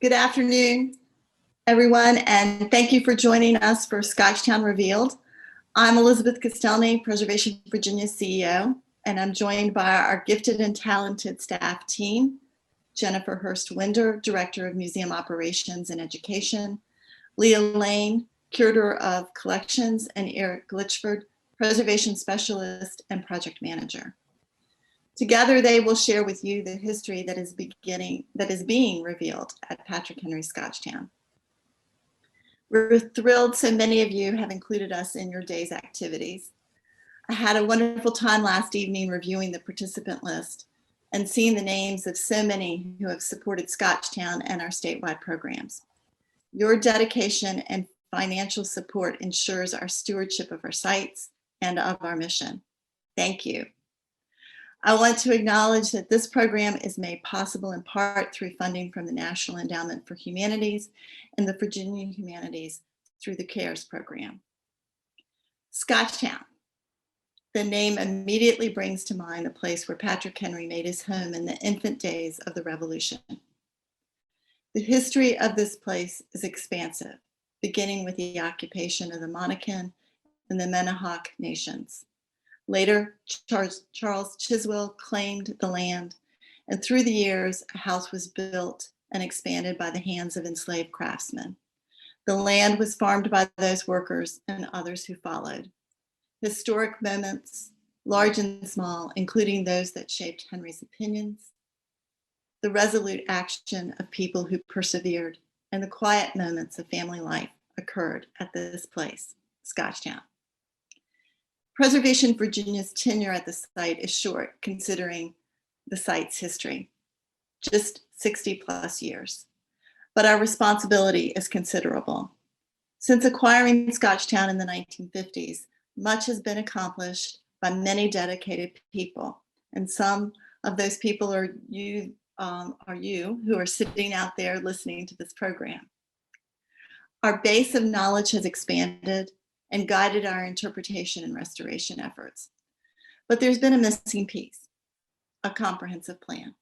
Good afternoon, everyone, and thank you for joining us for Scotchtown Revealed. I'm Elizabeth Castelny, Preservation Virginia CEO, and I'm joined by our gifted and talented staff team, Jennifer Hurst Winder, Director of Museum Operations and Education, Leah Lane, Curator of Collections, and Eric Glitchford, Preservation Specialist and Project Manager. Together, they will share with you the history that is being revealed at Patrick Henry Scotchtown. We're thrilled so many of you have included us in your day's activities. I had a wonderful time last evening reviewing the participant list and seeing the names of so many who have supported Scotchtown and our statewide programs. Your dedication and financial support ensures our stewardship of our sites and of our mission. Thank you. I want to acknowledge that this program is made possible in part through funding from the National Endowment for Humanities and the Virginia Humanities through the CARES program. Scotchtown. The name immediately brings to mind the place where Patrick Henry made his home in the infant days of the Revolution. The history of this place is expansive, beginning with the occupation of the Monacan and the Manahoac nations. Later, Charles Chiswell claimed the land, and through the years, a house was built and expanded by the hands of enslaved craftsmen. The land was farmed by those workers and others who followed. Historic moments, large and small, including those that shaped Henry's opinions, the resolute action of people who persevered, and the quiet moments of family life occurred at this place, Scotchtown. Preservation Virginia's tenure at the site is short, considering the site's history, just 60 plus years. But our responsibility is considerable. Since acquiring Scotchtown in the 1950s, much has been accomplished by many dedicated people, and some of those people are you who are sitting out there listening to this program. Our base of knowledge has expanded and guided our interpretation and restoration efforts. But there's been a missing piece, a comprehensive plan.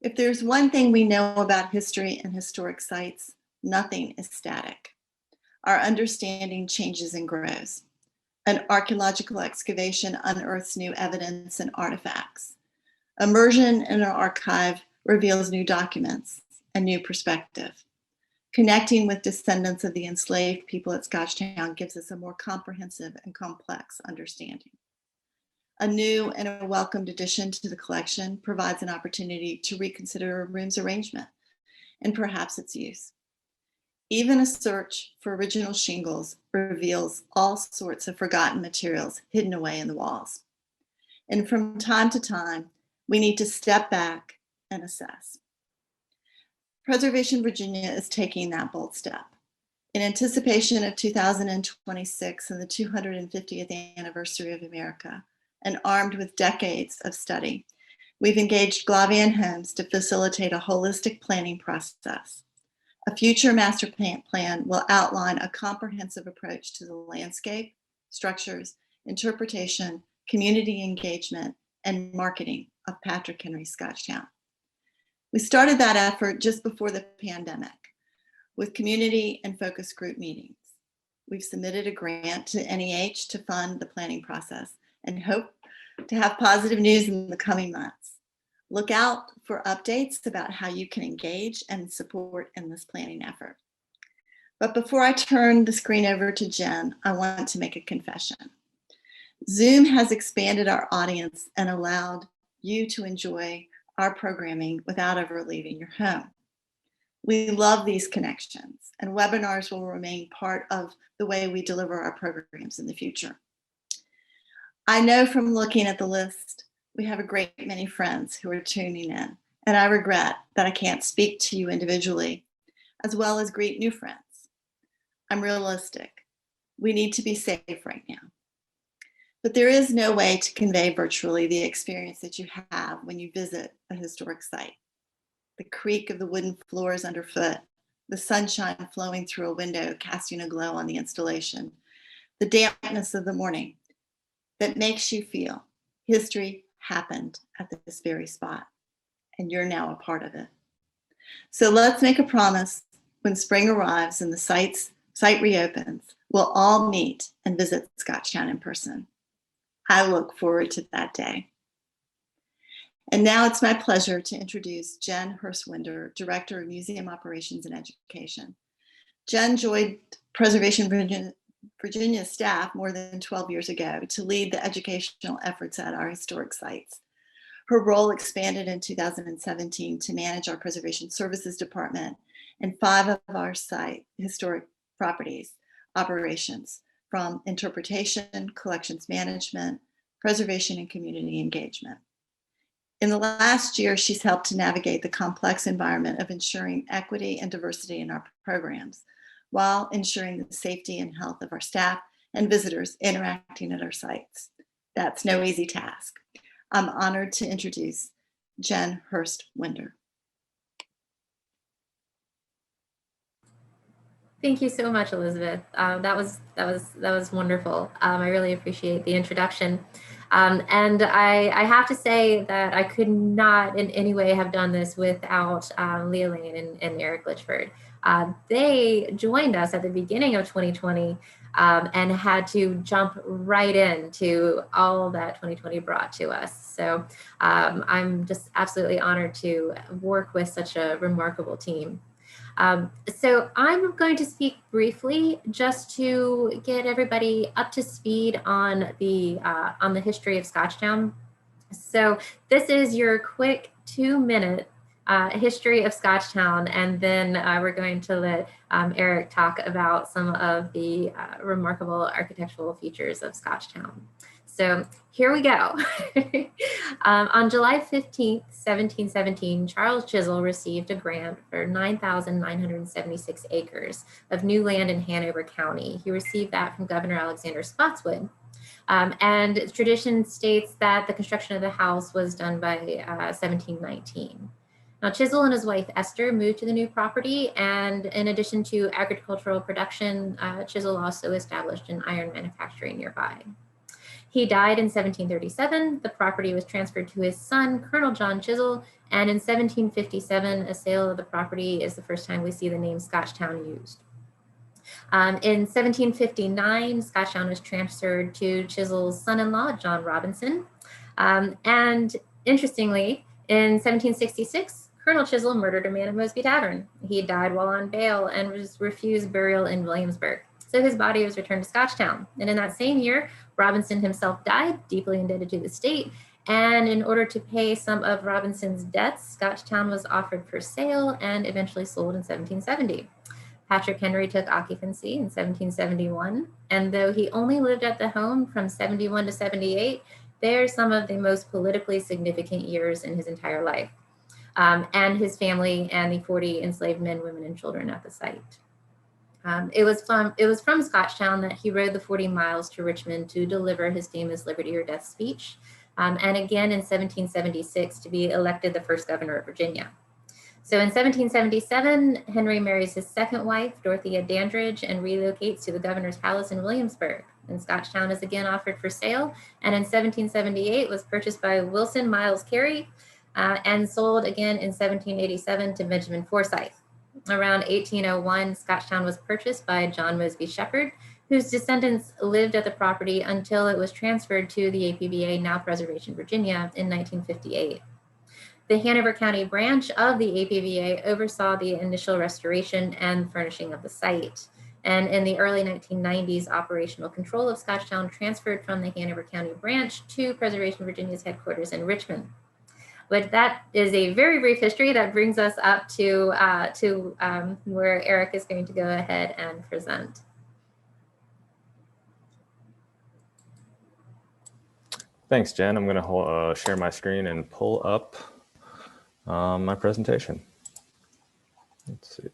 If there's one thing we know about history and historic sites, nothing is static. Our understanding changes and grows. An archaeological excavation unearths new evidence and artifacts. Immersion in our archive reveals new documents and new perspective. Connecting with descendants of the enslaved people at Scotchtown gives us a more comprehensive and complex understanding. A new and a welcomed addition to the collection provides an opportunity to reconsider a room's arrangement and perhaps its use. Even a search for original shingles reveals all sorts of forgotten materials hidden away in the walls. And from time to time, we need to step back and assess. Preservation Virginia is taking that bold step. In anticipation of 2026 and the 250th anniversary of America, and armed with decades of study, we've engaged Glavian Homes to facilitate a holistic planning process. A future master plan will outline a comprehensive approach to the landscape, structures, interpretation, community engagement, and marketing of Patrick Henry Scotchtown. We started that effort just before the pandemic with community and focus group meetings. We've submitted a grant to NEH to fund the planning process and hope to have positive news in the coming months. Look out for updates about how you can engage and support in this planning effort. But before I turn the screen over to Jen, I want to make a confession. Zoom has expanded our audience and allowed you to enjoy our programming without ever leaving your home. We love these connections, and webinars will remain part of the way we deliver our programs in the future. I know from looking at the list, we have a great many friends who are tuning in, and I regret that I can't speak to you individually, as well as greet new friends. I'm realistic. We need to be safe right now. But there is no way to convey virtually the experience that you have when you visit a historic site. The creak of the wooden floors underfoot, the sunshine flowing through a window casting a glow on the installation, the dampness of the morning that makes you feel history happened at this very spot, and you're now a part of it. So let's make a promise when spring arrives and the site reopens, we'll all meet and visit Scotchtown in person. I look forward to that day. And now it's my pleasure to introduce Jen Hurst Winder, Director of Museum Operations and Education. Jen joined Preservation Virginia staff more than 12 years ago to lead the educational efforts at our historic sites. Her role expanded in 2017 to manage our Preservation Services Department and 5 of our site historic properties operations, from interpretation, collections management, preservation, and community engagement. In the last year, she's helped to navigate the complex environment of ensuring equity and diversity in our programs, while ensuring the safety and health of our staff and visitors interacting at our sites. That's no easy task. I'm honored to introduce Jen Hurst Winder. Thank you so much, Elizabeth. That was wonderful. I really appreciate the introduction. And I have to say that I could not in any way have done this without Leah Lane and Eric Litchford. They joined us at the beginning of 2020 and had to jump right into all that 2020 brought to us. So I'm just absolutely honored to work with such a remarkable team. So I'm going to speak briefly just to get everybody up to speed on the history of Scotchtown. So this is your quick 2-minute history of Scotchtown, and then we're going to let Eric talk about some of the remarkable architectural features of Scotchtown. So here we go. On July 15th, 1717, Charles Chisel received a grant for 9,976 acres of new land in Hanover County. He received that from Governor Alexander Spotswood. And tradition states that the construction of the house was done by 1719. Now, Chisel and his wife Esther moved to the new property, and in addition to agricultural production, Chisel also established an iron manufacturing nearby. He died in 1737. The property was transferred to his son, Colonel John Chisel, and in 1757, a sale of the property is the first time we see the name Scotchtown used. In 1759, Scotchtown was transferred to Chisel's son-in-law, John Robinson. And interestingly, in 1766, Colonel Chisel murdered a man at Mosby Tavern. He died while on bail and was refused burial in Williamsburg. So his body was returned to Scotchtown. And in that same year, Robinson himself died, deeply indebted to the state. And in order to pay some of Robinson's debts, Scotchtown was offered for sale and eventually sold in 1770. Patrick Henry took occupancy in 1771. And though he only lived at the home from 71 to 78, they are some of the most politically significant years in his entire life. And his family and the 40 enslaved men, women, and children at the site. It was from Scotchtown that he rode the 40 miles to Richmond to deliver his famous Liberty or Death speech, and again in 1776 to be elected the first governor of Virginia. So in 1777, Henry marries his second wife, Dorothea Dandridge, and relocates to the governor's palace in Williamsburg. And Scotchtown is again offered for sale, and in 1778 was purchased by Wilson Miles Carey and sold again in 1787 to Benjamin Forsyth. Around 1801, Scotchtown was purchased by John Mosby Shepherd, whose descendants lived at the property until it was transferred to the APVA, now Preservation Virginia, in 1958. The Hanover County branch of the APVA oversaw the initial restoration and furnishing of the site. And in the early 1990s, operational control of Scotchtown transferred from the Hanover County branch to Preservation Virginia's headquarters in Richmond. But that is a very brief history that brings us up to where Eric is going to go ahead and present. Thanks, Jen. I'm going to share my screen and pull up my presentation. Let's see.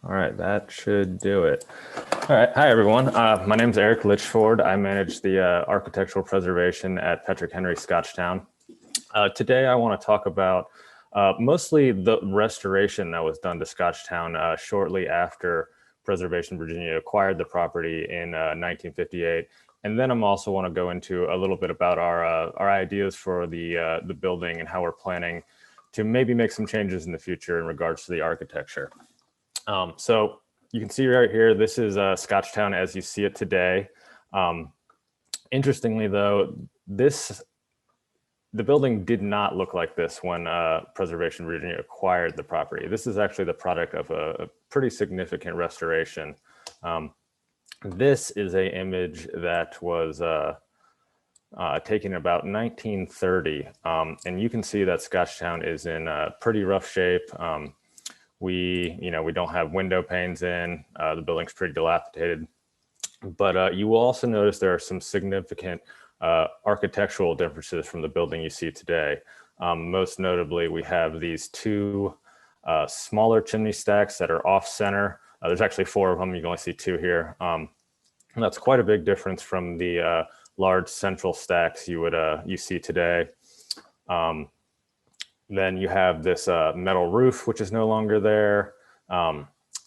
All right, that should do it. All right, hi everyone. My name is Eric Litchford. I manage the architectural preservation at Patrick Henry Scotchtown. Today I want to talk about mostly the restoration that was done to Scotchtown shortly after Preservation Virginia acquired the property in 1958, And then I'm also want to go into a little bit about our ideas for the building and how we're planning to maybe make some changes in the future in regards to the architecture. So you can see right here, this is Scotchtown as you see it today. Interestingly, though, the building did not look like this when Preservation Virginia acquired the property. This is actually the product of a pretty significant restoration. This is an image that was taken about 1930, and you can see that Scotchtown is in pretty rough shape. We don't have window panes in. The building's pretty dilapidated, but you will also notice there are some significant architectural differences from the building you see today. Most notably, we have these two smaller chimney stacks that are off center. There's actually 4 of them. You can only see 2 here. And that's quite a big difference from the large central stacks you see today. Then you have this metal roof, which is no longer there.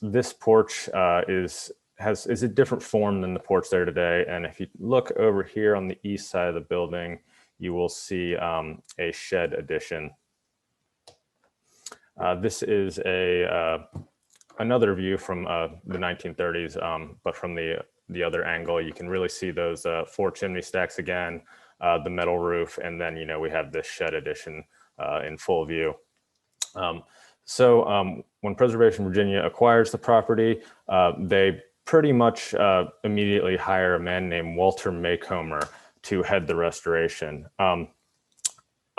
This porch is a different form than the porch there today. And if you look over here on the east side of the building, you will see a shed addition. This is another view from the 1930s, but from the other angle. You can really see those 4 chimney stacks again, the metal roof, and then we have this shed addition in full view. So when Preservation Virginia acquires the property, they pretty much immediately hire a man named Walter Maycomer to head the restoration.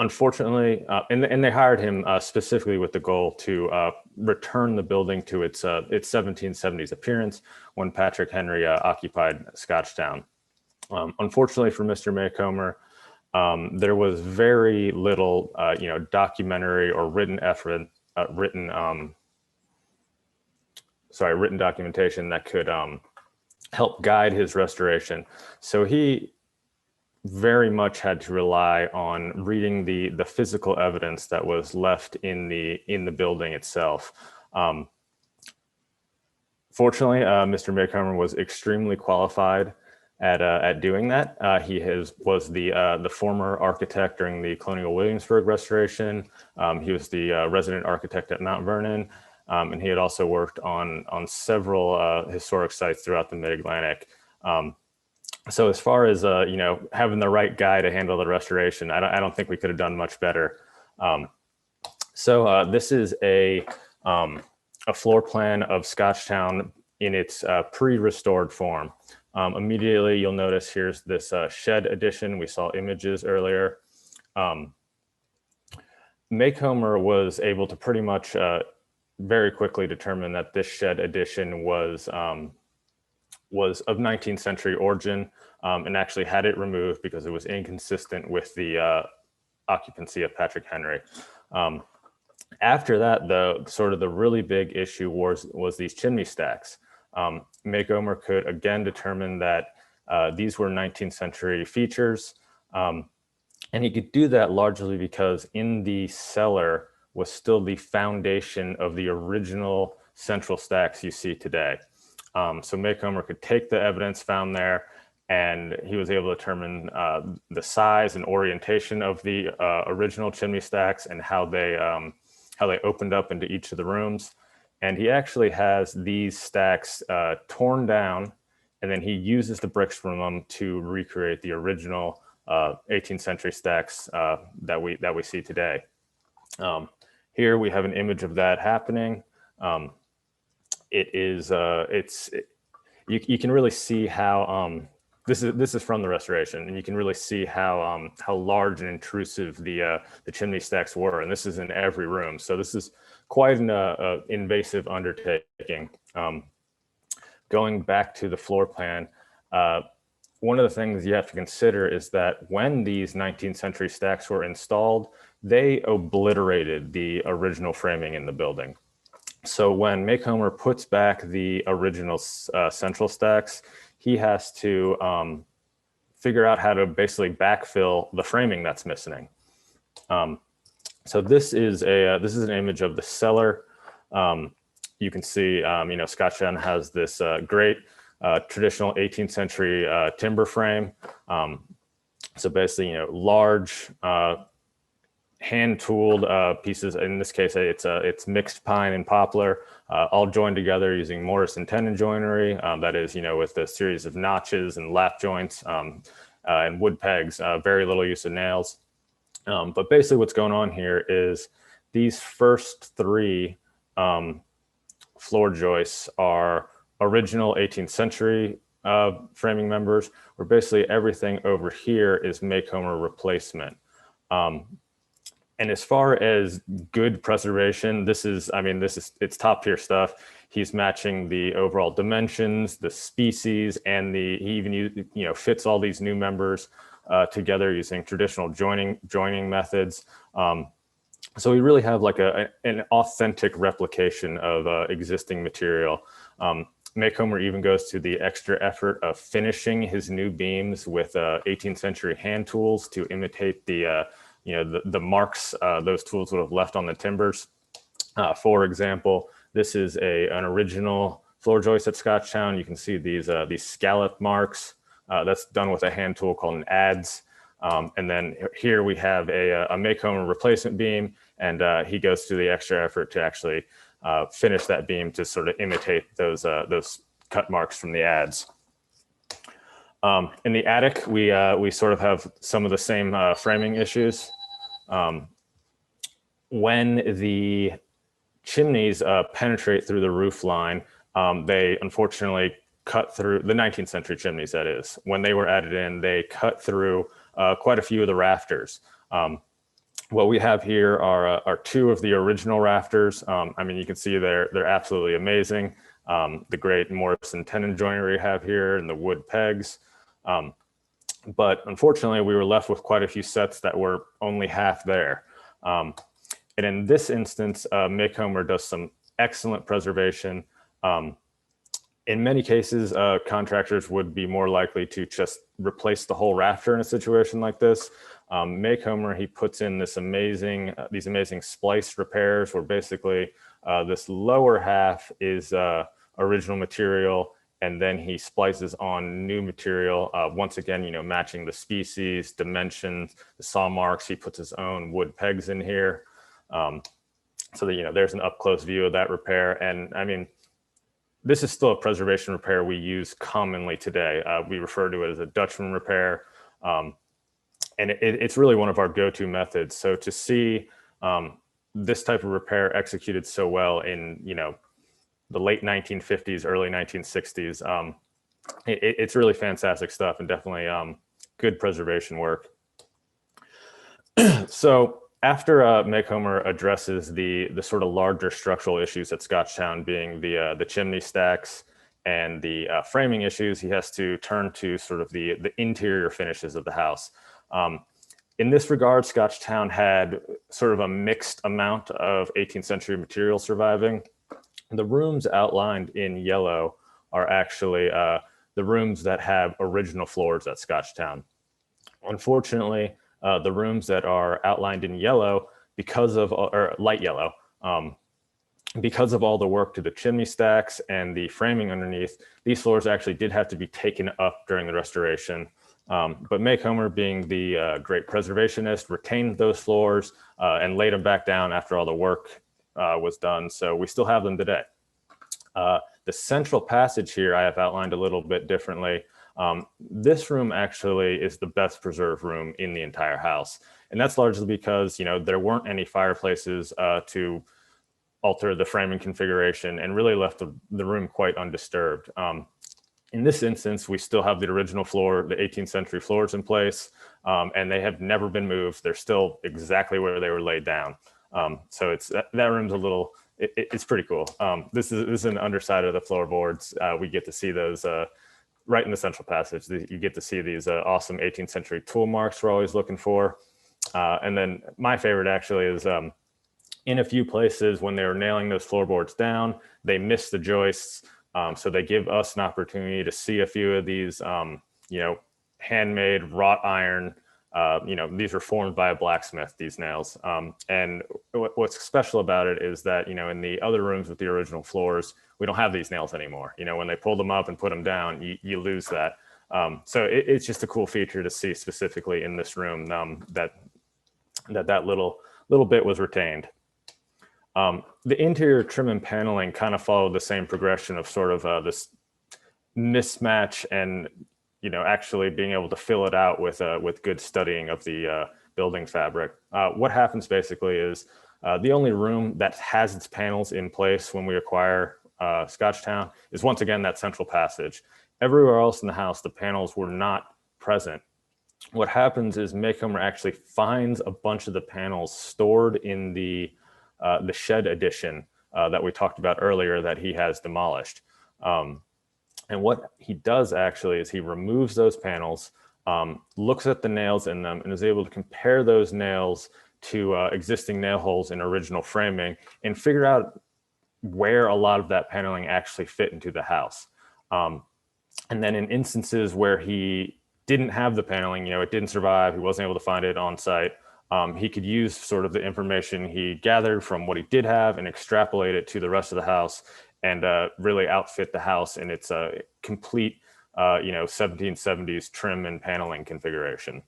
Unfortunately, and they hired him specifically with the goal to return the building to its 1770s appearance when Patrick Henry occupied Scotchtown. Unfortunately for Mr. Maycomer, there was very little, documentary or written documentation that could help guide his restoration. So he very much had to rely on reading the physical evidence that was left in the building itself. Fortunately, Mr. Maycomer was extremely qualified at doing that. He was the former architect during the Colonial Williamsburg restoration. He was the resident architect at Mount Vernon, and he had also worked on several historic sites throughout the Mid-Atlantic. So as far as having the right guy to handle the restoration, I don't think we could have done much better. So this is a floor plan of Scotchtown in its pre-restored form. Immediately, you'll notice here's this shed addition. We saw images earlier. Maycomer was able to pretty much very quickly determine that this shed addition was of 19th century origin, and actually had it removed because it was inconsistent with the occupancy of Patrick Henry. After that, the really big issue was these chimney stacks. Maycomer could again determine that these were 19th century features, and he could do that largely because in the cellar was still the foundation of the original central stacks you see today. So Maycomer could take the evidence found there, and he was able to determine the size and orientation of the original chimney stacks and how they opened up into each of the rooms. And he actually has these stacks torn down, and then he uses the bricks from them to recreate the original 18th century stacks that we see today. Here we have an image of that happening. You can really see how this is from the restoration, and you can really see how large and intrusive the chimney stacks were, and this is in every room. So this is quite an invasive undertaking. Going back to the floor plan, one of the things you have to consider is that when these 19th century stacks were installed, they obliterated the original framing in the building. So when Maycomer puts back the original central stacks, he has to figure out how to basically backfill the framing that's missing. So this is an image of the cellar. You can see, Scotchtown has this great traditional 18th century timber frame. So basically, large hand-tooled pieces. In this case, it's mixed pine and poplar, all joined together using mortise and tenon joinery. That is, with a series of notches and lap joints and wood pegs. Very little use of nails. But basically, what's going on here is these first three floor joists are original 18th century framing members, where basically everything over here is Macomber replacement. And as far as good preservation, it's top tier stuff. He's matching the overall dimensions, the species, and he even fits all these new members together using traditional joining methods. So we really have like an authentic replication of existing material. Macomber even goes to the extra effort of finishing his new beams with 18th century hand tools to imitate the marks those tools would have left on the timbers. For example, this is an original floor joist at Scotchtown. You can see these scallop marks. That's done with a hand tool called an adze. And then here we have a Macomber replacement beam, and he goes through the extra effort to actually finish that beam to sort of imitate those cut marks from the adze. In the attic, we sort of have some of the same framing issues. When the chimneys penetrate through the roof line, they unfortunately cut through the 19th century chimneys, that is. When they were added in, they cut through quite a few of the rafters. What we have here are two of the original rafters. You can see they're absolutely amazing. The great mortise and tenon joinery we have here and the wood pegs. But unfortunately, we were left with quite a few sets that were only half there. And in this instance, Macomber does some excellent preservation. In many cases, contractors would be more likely to just replace the whole rafter in a situation like this. Macomber, he puts in these amazing splice repairs where basically this lower half is original material, and then he splices on new material, once again, matching the species, dimensions, the saw marks. He puts his own wood pegs in here. So that, there's an up close view of that repair. And this is still a preservation repair we use commonly today. We refer to it as a Dutchman repair. And it's really one of our go-to methods. So to see this type of repair executed so well in, the late 1950s, early 1960s, it's really fantastic stuff and definitely good preservation work. So after Macomber addresses the sort of larger structural issues at Scotchtown, being the chimney stacks and the framing issues, he has to turn to sort of the interior finishes of the house. In this regard, Scotchtown had sort of a mixed amount of 18th century material surviving. The rooms outlined in yellow are actually the rooms that have original floors at Scotchtown. Unfortunately, the rooms that are outlined in yellow, or light yellow, because of all the work to the chimney stacks and the framing underneath, these floors actually did have to be taken up during the restoration. But Macomber, being the great preservationist, retained those floors and laid them back down after all the work was done. So we still have them today. The central passage here I have outlined a little bit differently. This room actually is the best preserved room in the entire house. And that's largely because, there weren't any fireplaces to alter the framing configuration, and really left the room quite undisturbed. In this instance, we still have the original floor, the 18th century floors in place, and they have never been moved. They're still exactly where they were laid down. So that room's it's pretty cool. This is an underside of the floorboards. We get to see those right in the central passage. You get to see these awesome 18th century tool marks we're always looking for. And then my favorite actually is in a few places when they were nailing those floorboards down, they missed the joists. So they give us an opportunity to see a few of these, handmade wrought iron these were formed by a blacksmith, these nails. And what's special about it is that, in the other rooms with the original floors, we don't have these nails anymore. When they pull them up and put them down, you lose that. So it's just a cool feature to see specifically in this room, that little bit was retained. The interior trim and paneling kind of followed the same progression of sort of this mismatch and actually being able to fill it out with good studying of the building fabric. What happens basically is the only room that has its panels in place when we acquire Scotchtown is once again that central passage. Everywhere else in the house, the panels were not present. What happens is Maycomer actually finds a bunch of the panels stored in the shed addition that we talked about earlier that he has demolished. And what he does actually is he removes those panels, looks at the nails in them, and is able to compare those nails to existing nail holes in original framing and figure out where a lot of that paneling actually fit into the house. And then in instances where he didn't have the paneling, it didn't survive, he wasn't able to find it on site, he could use sort of the information he gathered from what he did have and extrapolate it to the rest of the house and really outfit the house in its complete, 1770s trim and paneling configuration.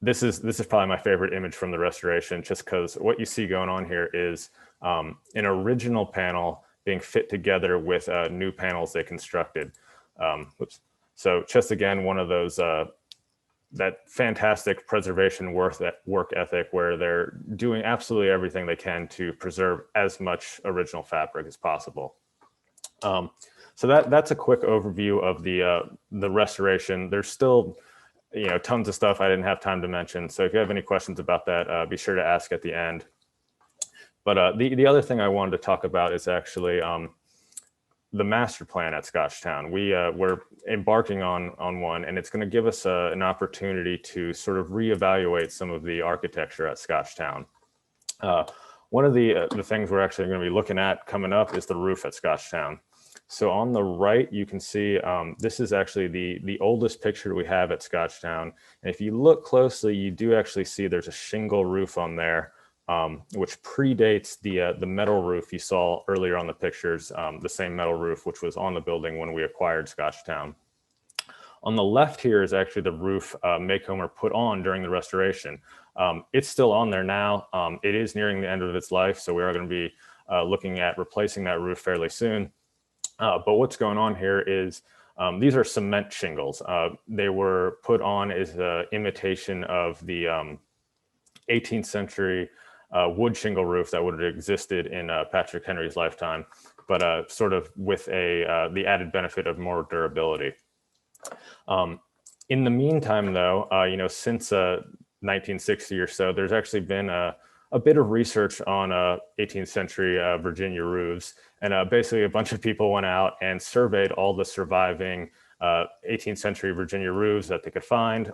This is probably my favorite image from the restoration, just because what you see going on here is an original panel being fit together with new panels they constructed. So just again, one of those, that fantastic preservation work ethic where they're doing absolutely everything they can to preserve as much original fabric as possible. So that's a quick overview of the restoration. There's still tons of stuff I didn't have time to mention. So if you have any questions about that, be sure to ask at the end. But the other thing I wanted to talk about is actually the master plan at Scotchtown. We're embarking on one, and it's going to give us an opportunity to sort of reevaluate some of the architecture at Scotchtown. One of the things we're actually going to be looking at coming up is the roof at Scotchtown. So on the right, you can see this is actually the oldest picture we have at Scotchtown. And if you look closely, you do actually see there's a shingle roof on there, which predates the metal roof you saw earlier on the pictures, the same metal roof which was on the building when we acquired Scotchtown. On the left here is actually the roof Maycomer put on during the restoration. It's still on there now. It is nearing the end of its life, so we are going to be looking at replacing that roof fairly soon. But what's going on here is these are cement shingles. They were put on as an imitation of the 18th century wood shingle roof that would have existed in Patrick Henry's lifetime, but sort of with the added benefit of more durability. In the meantime, though, since 1960 or so, there's actually been a bit of research on 18th century Virginia roofs. And basically a bunch of people went out and surveyed all the surviving 18th century Virginia roofs that they could find.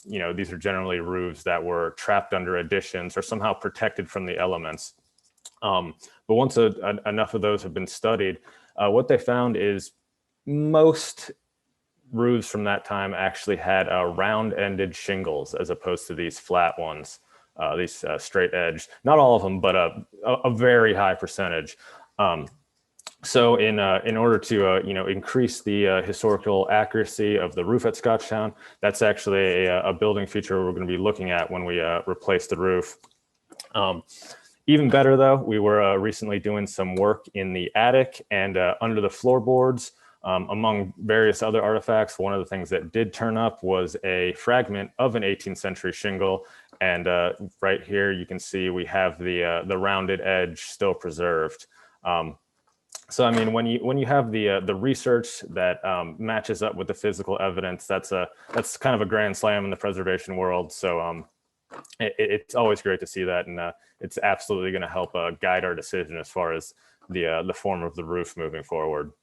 These are generally roofs that were trapped under additions or somehow protected from the elements. But once enough of those have been studied, what they found is most roofs from that time actually had round-ended shingles as opposed to these flat ones, these straight edge. Not all of them, but a very high percentage. So in order to increase the historical accuracy of the roof at Scotchtown, that's actually a building feature we're going to be looking at when we replace the roof. Even better though, we were recently doing some work in the attic and under the floorboards, among various other artifacts. One of the things that did turn up was a fragment of an 18th century shingle, and right here you can see we have the rounded edge still preserved. So I mean, when you have the research that matches up with the physical evidence, that's kind of a grand slam in the preservation world. So it's always great to see that, and it's absolutely going to help guide our decision as far as the form of the roof moving forward.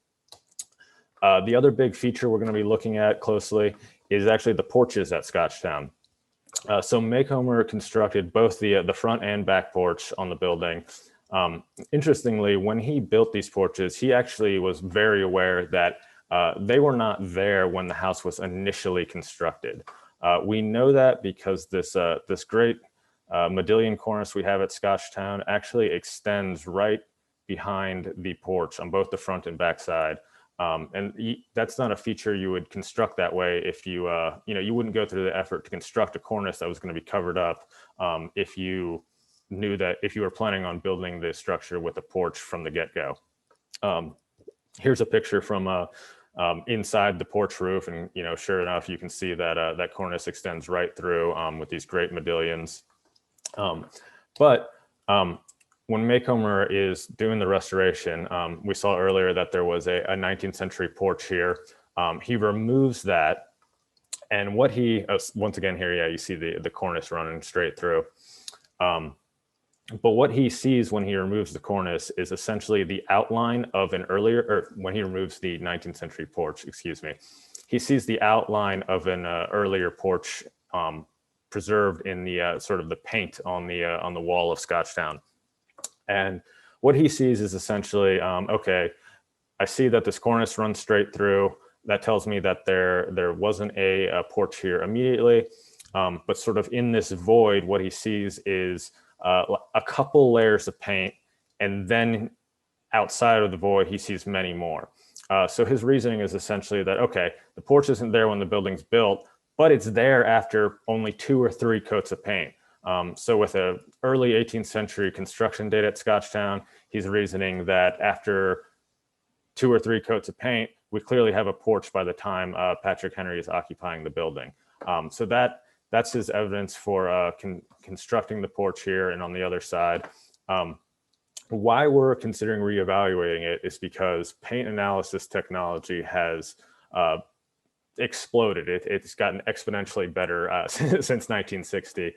The other big feature we're going to be looking at closely is actually the porches at Scotchtown. So Maycomer constructed both the front and back porch on the building. Interestingly, when he built these porches, he actually was very aware that they were not there when the house was initially constructed. We know that because this great modillion cornice we have at Scotchtown actually extends right behind the porch on both the front and back side. That's not a feature you would construct that way if you, you wouldn't go through the effort to construct a cornice that was going to be covered up if you knew that if you were planning on building the structure with a porch from the get-go. Here's a picture from inside the porch roof, and sure enough, you can see that that cornice extends right through with these great modillions. When Macomber is doing the restoration, we saw earlier that there was a 19th century porch here. He removes that, and what he once again here, yeah, you see the cornice running straight through. But what he sees when he removes the cornice is essentially the outline of an earlier, or when he removes the 19th century porch, excuse me, he sees the outline of an earlier porch preserved in the sort of the paint on the wall of Scotchtown. And what he sees is essentially, okay, I see that this cornice runs straight through. That tells me that there wasn't a porch here immediately, but sort of in this void, what he sees is a couple layers of paint, and then outside of the void, he sees many more. So his reasoning is essentially that, okay, the porch isn't there when the building's built, but it's there after only 2 or 3 coats of paint. So with an early 18th century construction date at Scotchtown, he's reasoning that after 2 or 3 coats of paint, we clearly have a porch by the time Patrick Henry is occupying the building. So that's his evidence for constructing the porch here. And on the other side, why we're considering reevaluating it is because paint analysis technology has exploded. It's gotten exponentially better since 1960.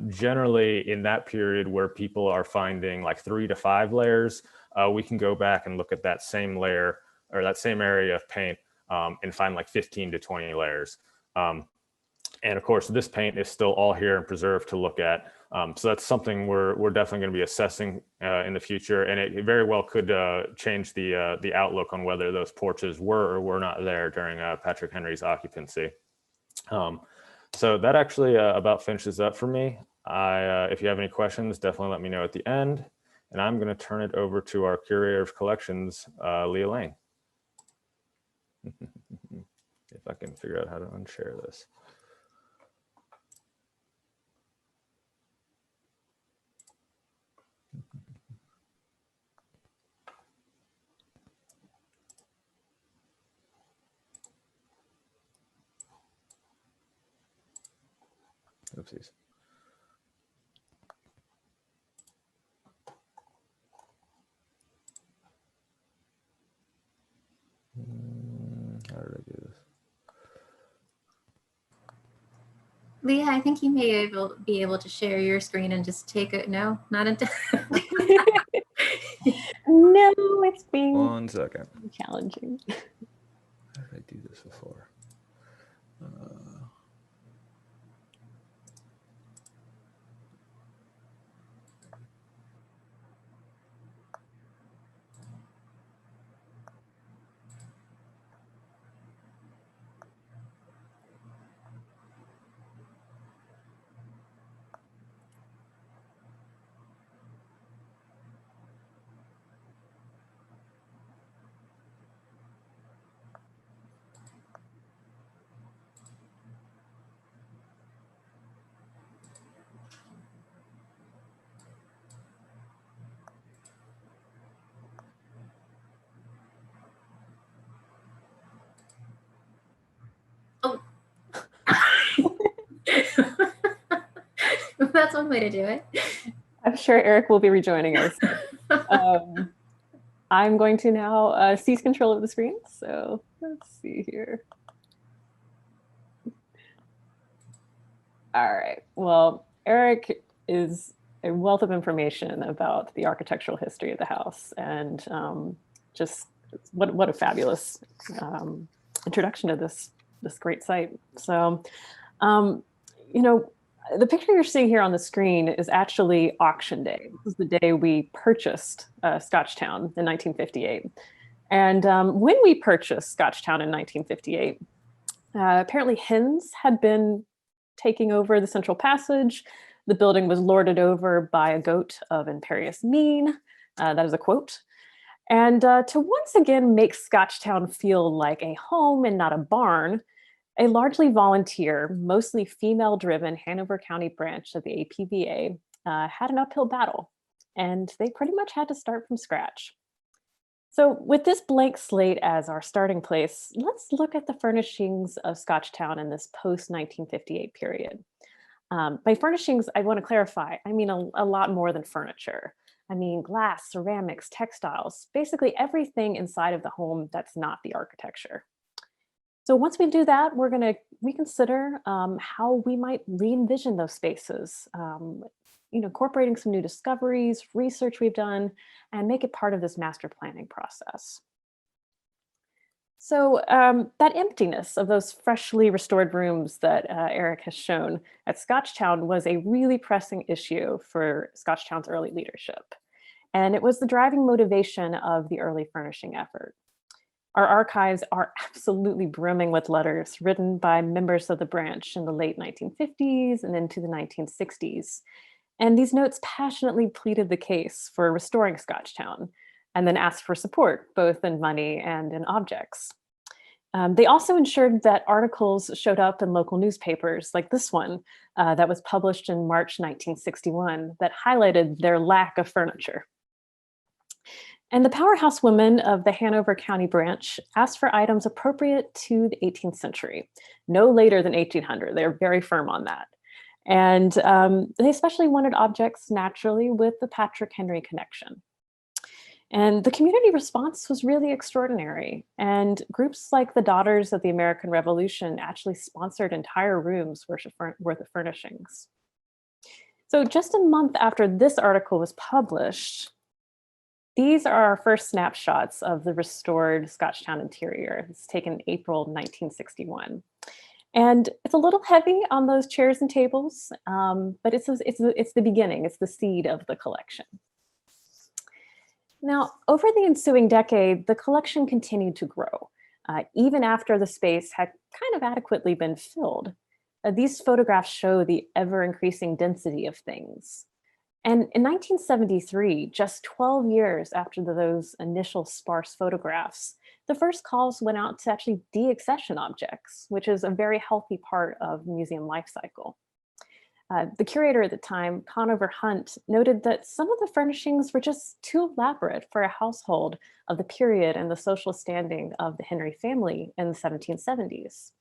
Generally, in that period where people are finding like 3 to 5 layers, we can go back and look at that same layer or that same area of paint and find like 15 to 20 layers. And of course, this paint is still all here and preserved to look at. So that's something we're definitely going to be assessing in the future, and it very well could change the outlook on whether those porches were or were not there during Patrick Henry's occupancy. So that actually about finishes up for me. If you have any questions, definitely let me know at the end, and I'm going to turn it over to our curator of collections, Leah Lane. If I can figure out how to unshare this. Oopsies. How did I do this? Leah, I think you may be able to share your screen and just take it. No, not until. No, it's being 1 second. challenging. How did I do this before? That's one way to do it. I'm sure Eric will be rejoining us. I'm going to now seize control of the screen. So let's see here. All right. Well, Eric is a wealth of information about the architectural history of the house, and just what a fabulous introduction to this great site. So, the picture you're seeing here on the screen is actually auction day. This is the day we purchased Scotchtown in 1958. And when we purchased Scotchtown in 1958, apparently hens had been taking over the central passage. The building was lorded over by a goat of imperious mien. That is a quote. And to once again make Scotchtown feel like a home and not a barn, a largely volunteer, mostly female-driven Hanover County branch of the APVA had an uphill battle, and they pretty much had to start from scratch. So with this blank slate as our starting place, let's look at the furnishings of Scotchtown in this post-1958 period. By furnishings, I want to clarify, I mean a lot more than furniture. I mean glass, ceramics, textiles, basically everything inside of the home that's not the architecture. So once we do that, we're going to reconsider how we might re-envision those spaces, incorporating some new discoveries, research we've done, and make it part of this master planning process. So that emptiness of those freshly restored rooms that Eric has shown at Scotchtown was a really pressing issue for Scotchtown's early leadership. And it was the driving motivation of the early furnishing effort. Our archives are absolutely brimming with letters written by members of the branch in the late 1950s and into the 1960s. And these notes passionately pleaded the case for restoring Scotchtown, and then asked for support, both in money and in objects. They also ensured that articles showed up in local newspapers, like this one that was published in March 1961, that highlighted their lack of furniture. And the powerhouse women of the Hanover County branch asked for items appropriate to the 18th century, no later than 1800. They're very firm on that. And they especially wanted objects naturally with the Patrick Henry connection. And the community response was really extraordinary. And groups like the Daughters of the American Revolution actually sponsored entire rooms worth of furnishings. So just a month after this article was published, these are our first snapshots of the restored Scotchtown interior. It's taken April 1961. And it's a little heavy on those chairs and tables, but it's the beginning, it's the seed of the collection. Now, over the ensuing decade, the collection continued to grow, even after the space had kind of adequately been filled. These photographs show the ever-increasing density of things. And in 1973, just 12 years after those initial sparse photographs, the first calls went out to actually deaccession objects, which is a very healthy part of the museum life cycle. The curator at the time, Conover Hunt, noted that some of the furnishings were just too elaborate for a household of the period and the social standing of the Henry family in the 1770s.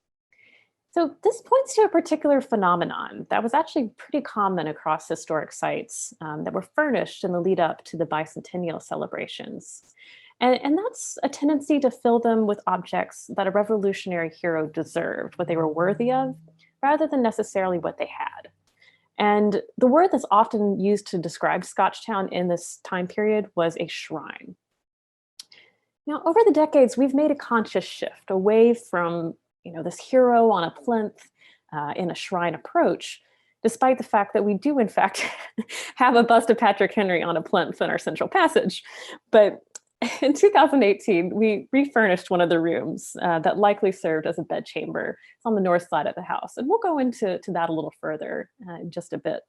So this points to a particular phenomenon that was actually pretty common across historic sites that were furnished in the lead up to the bicentennial celebrations. And that's a tendency to fill them with objects that a revolutionary hero deserved, what they were worthy of, rather than necessarily what they had. And the word that's often used to describe Scotchtown in this time period was a shrine. Now, over the decades, we've made a conscious shift away from this hero on a plinth in a shrine approach, despite the fact that we do, in fact, have a bust of Patrick Henry on a plinth in our central passage. But in 2018, we refurnished one of the rooms that likely served as a bedchamber. It's on the north side of the house. And we'll go into that a little further in just a bit.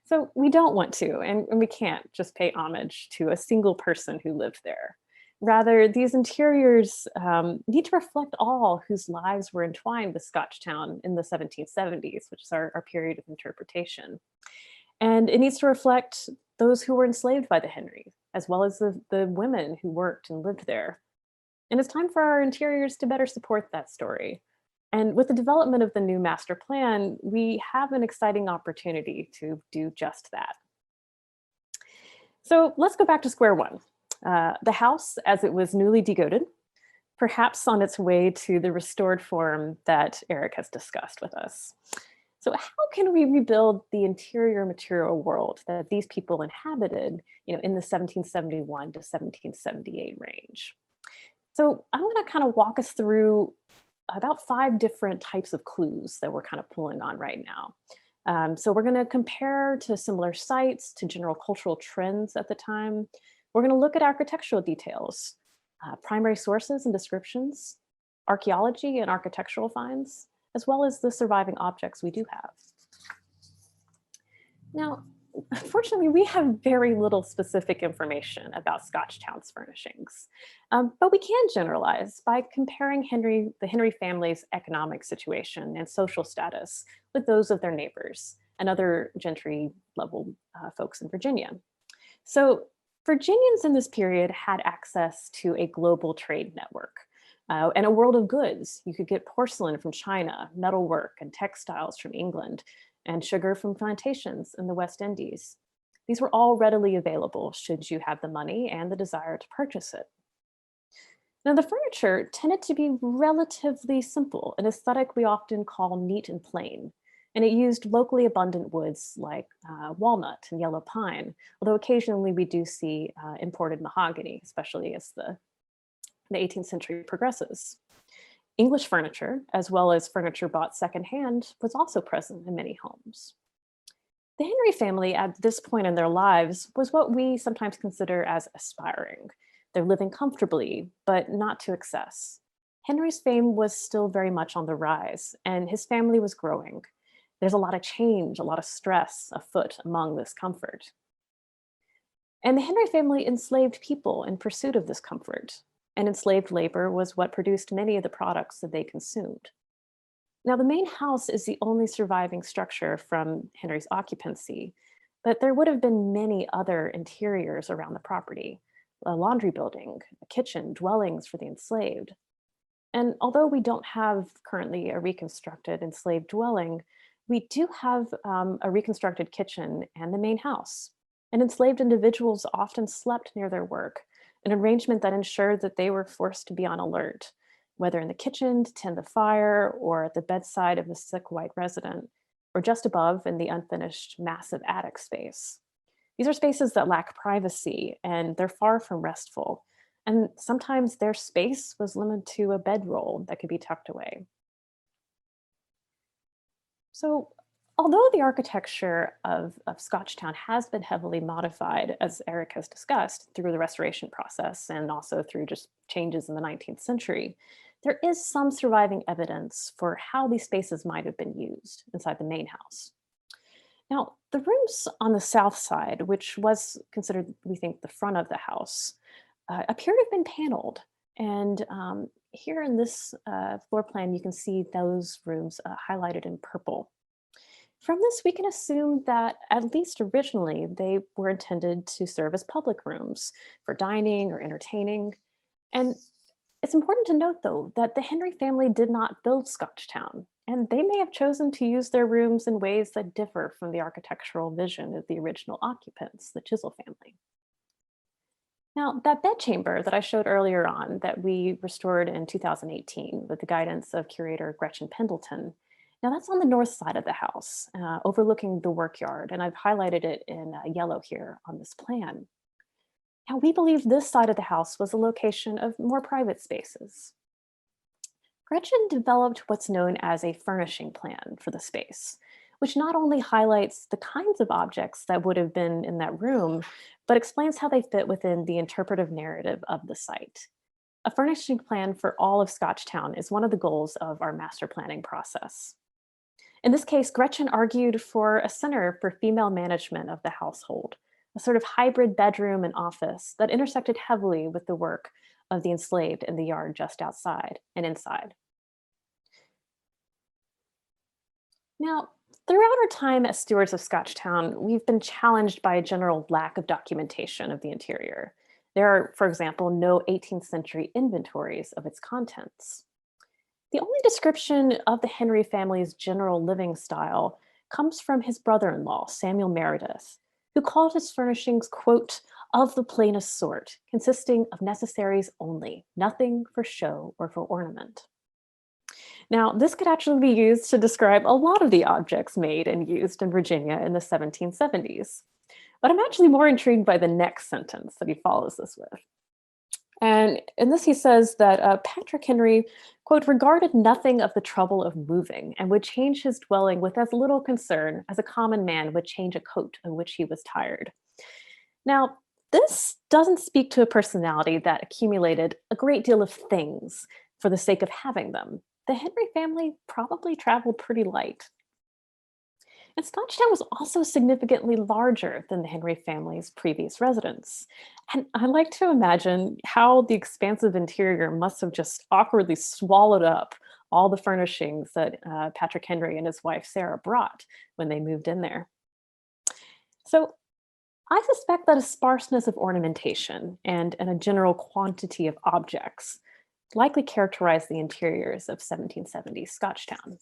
So we don't want to, and we can't just pay homage to a single person who lived there. Rather, these interiors need to reflect all whose lives were entwined with Scotchtown in the 1770s, which is our period of interpretation. And it needs to reflect those who were enslaved by the Henrys, as well as the women who worked and lived there. And it's time for our interiors to better support that story. And with the development of the new master plan, we have an exciting opportunity to do just that. So let's go back to square one. The house, as it was newly degoted, perhaps on its way to the restored form that Eric has discussed with us. So how can we rebuild the interior material world that these people inhabited, in the 1771 to 1778 range? So I'm going to kind of walk us through about 5 different types of clues that we're kind of pulling on right now. So we're going to compare to similar sites, to general cultural trends at the time. We're going to look at architectural details, primary sources and descriptions, archaeology and architectural finds, as well as the surviving objects we do have. Now, unfortunately, we have very little specific information about Scotchtown's furnishings, but we can generalize by comparing the Henry family's economic situation and social status with those of their neighbors and other gentry level folks in Virginia. So Virginians in this period had access to a global trade network and a world of goods. You could get porcelain from China, metalwork and textiles from England, and sugar from plantations in the West Indies. These were all readily available should you have the money and the desire to purchase it. Now, the furniture tended to be relatively simple, an aesthetic we often call neat and plain, and it used locally abundant woods like walnut and yellow pine, although occasionally we do see imported mahogany, especially as the 18th century progresses. English furniture, as well as furniture bought secondhand, was also present in many homes. The Henry family at this point in their lives was what we sometimes consider as aspiring. They're living comfortably, but not to excess. Henry's fame was still very much on the rise, and his family was growing. There's a lot of change, a lot of stress afoot among this comfort. And the Henry family enslaved people in pursuit of this comfort, and enslaved labor was what produced many of the products that they consumed. Now, the main house is the only surviving structure from Henry's occupancy, but there would have been many other interiors around the property: a laundry building, a kitchen, dwellings for the enslaved. And although we don't have currently a reconstructed enslaved dwelling, we do have a reconstructed kitchen and the main house. And enslaved individuals often slept near their work, an arrangement that ensured that they were forced to be on alert, whether in the kitchen to tend the fire or at the bedside of a sick white resident, or just above in the unfinished massive attic space. These are spaces that lack privacy and they're far from restful. And sometimes their space was limited to a bedroll that could be tucked away. So although the architecture of Scotchtown has been heavily modified, as Eric has discussed, through the restoration process and also through just changes in the 19th century, there is some surviving evidence for how these spaces might have been used inside the main house. Now, the rooms on the south side, which was considered, we think, the front of the house, appear to have been paneled. And here in this floor plan, you can see those rooms highlighted in purple. From this, we can assume that, at least originally, they were intended to serve as public rooms for dining or entertaining. And it's important to note, though, that the Henry family did not build Scotchtown, and they may have chosen to use their rooms in ways that differ from the architectural vision of the original occupants, the Chisel family. Now, that bedchamber that I showed earlier on that we restored in 2018 with the guidance of curator Gretchen Pendleton, now that's on the north side of the house, overlooking the workyard, and I've highlighted it in yellow here on this plan. Now, we believe this side of the house was a location of more private spaces. Gretchen developed what's known as a furnishing plan for the space, which not only highlights the kinds of objects that would have been in that room, but explains how they fit within the interpretive narrative of the site. A furnishing plan for all of Scotchtown is one of the goals of our master planning process. In this case, Gretchen argued for a center for female management of the household, a sort of hybrid bedroom and office that intersected heavily with the work of the enslaved in the yard just outside and inside. Now, throughout our time as stewards of Scotchtown, we've been challenged by a general lack of documentation of the interior. There are, for example, no 18th century inventories of its contents. The only description of the Henry family's general living style comes from his brother-in-law, Samuel Meredith, who called his furnishings, quote, "of the plainest sort, consisting of necessaries only, nothing for show or for ornament." Now, this could actually be used to describe a lot of the objects made and used in Virginia in the 1770s. But I'm actually more intrigued by the next sentence that he follows this with. And in this, he says that Patrick Henry, quote, "regarded nothing of the trouble of moving and would change his dwelling with as little concern as a common man would change a coat of which he was tired." Now, this doesn't speak to a personality that accumulated a great deal of things for the sake of having them. the Henry family probably traveled pretty light. And Scotchtown was also significantly larger than the Henry family's previous residence. And I like to imagine how the expansive interior must have just awkwardly swallowed up all the furnishings that Patrick Henry and his wife Sarah brought when they moved in there. So I suspect that a sparseness of ornamentation and a general quantity of objects likely characterized the interiors of 1770s Scotchtown.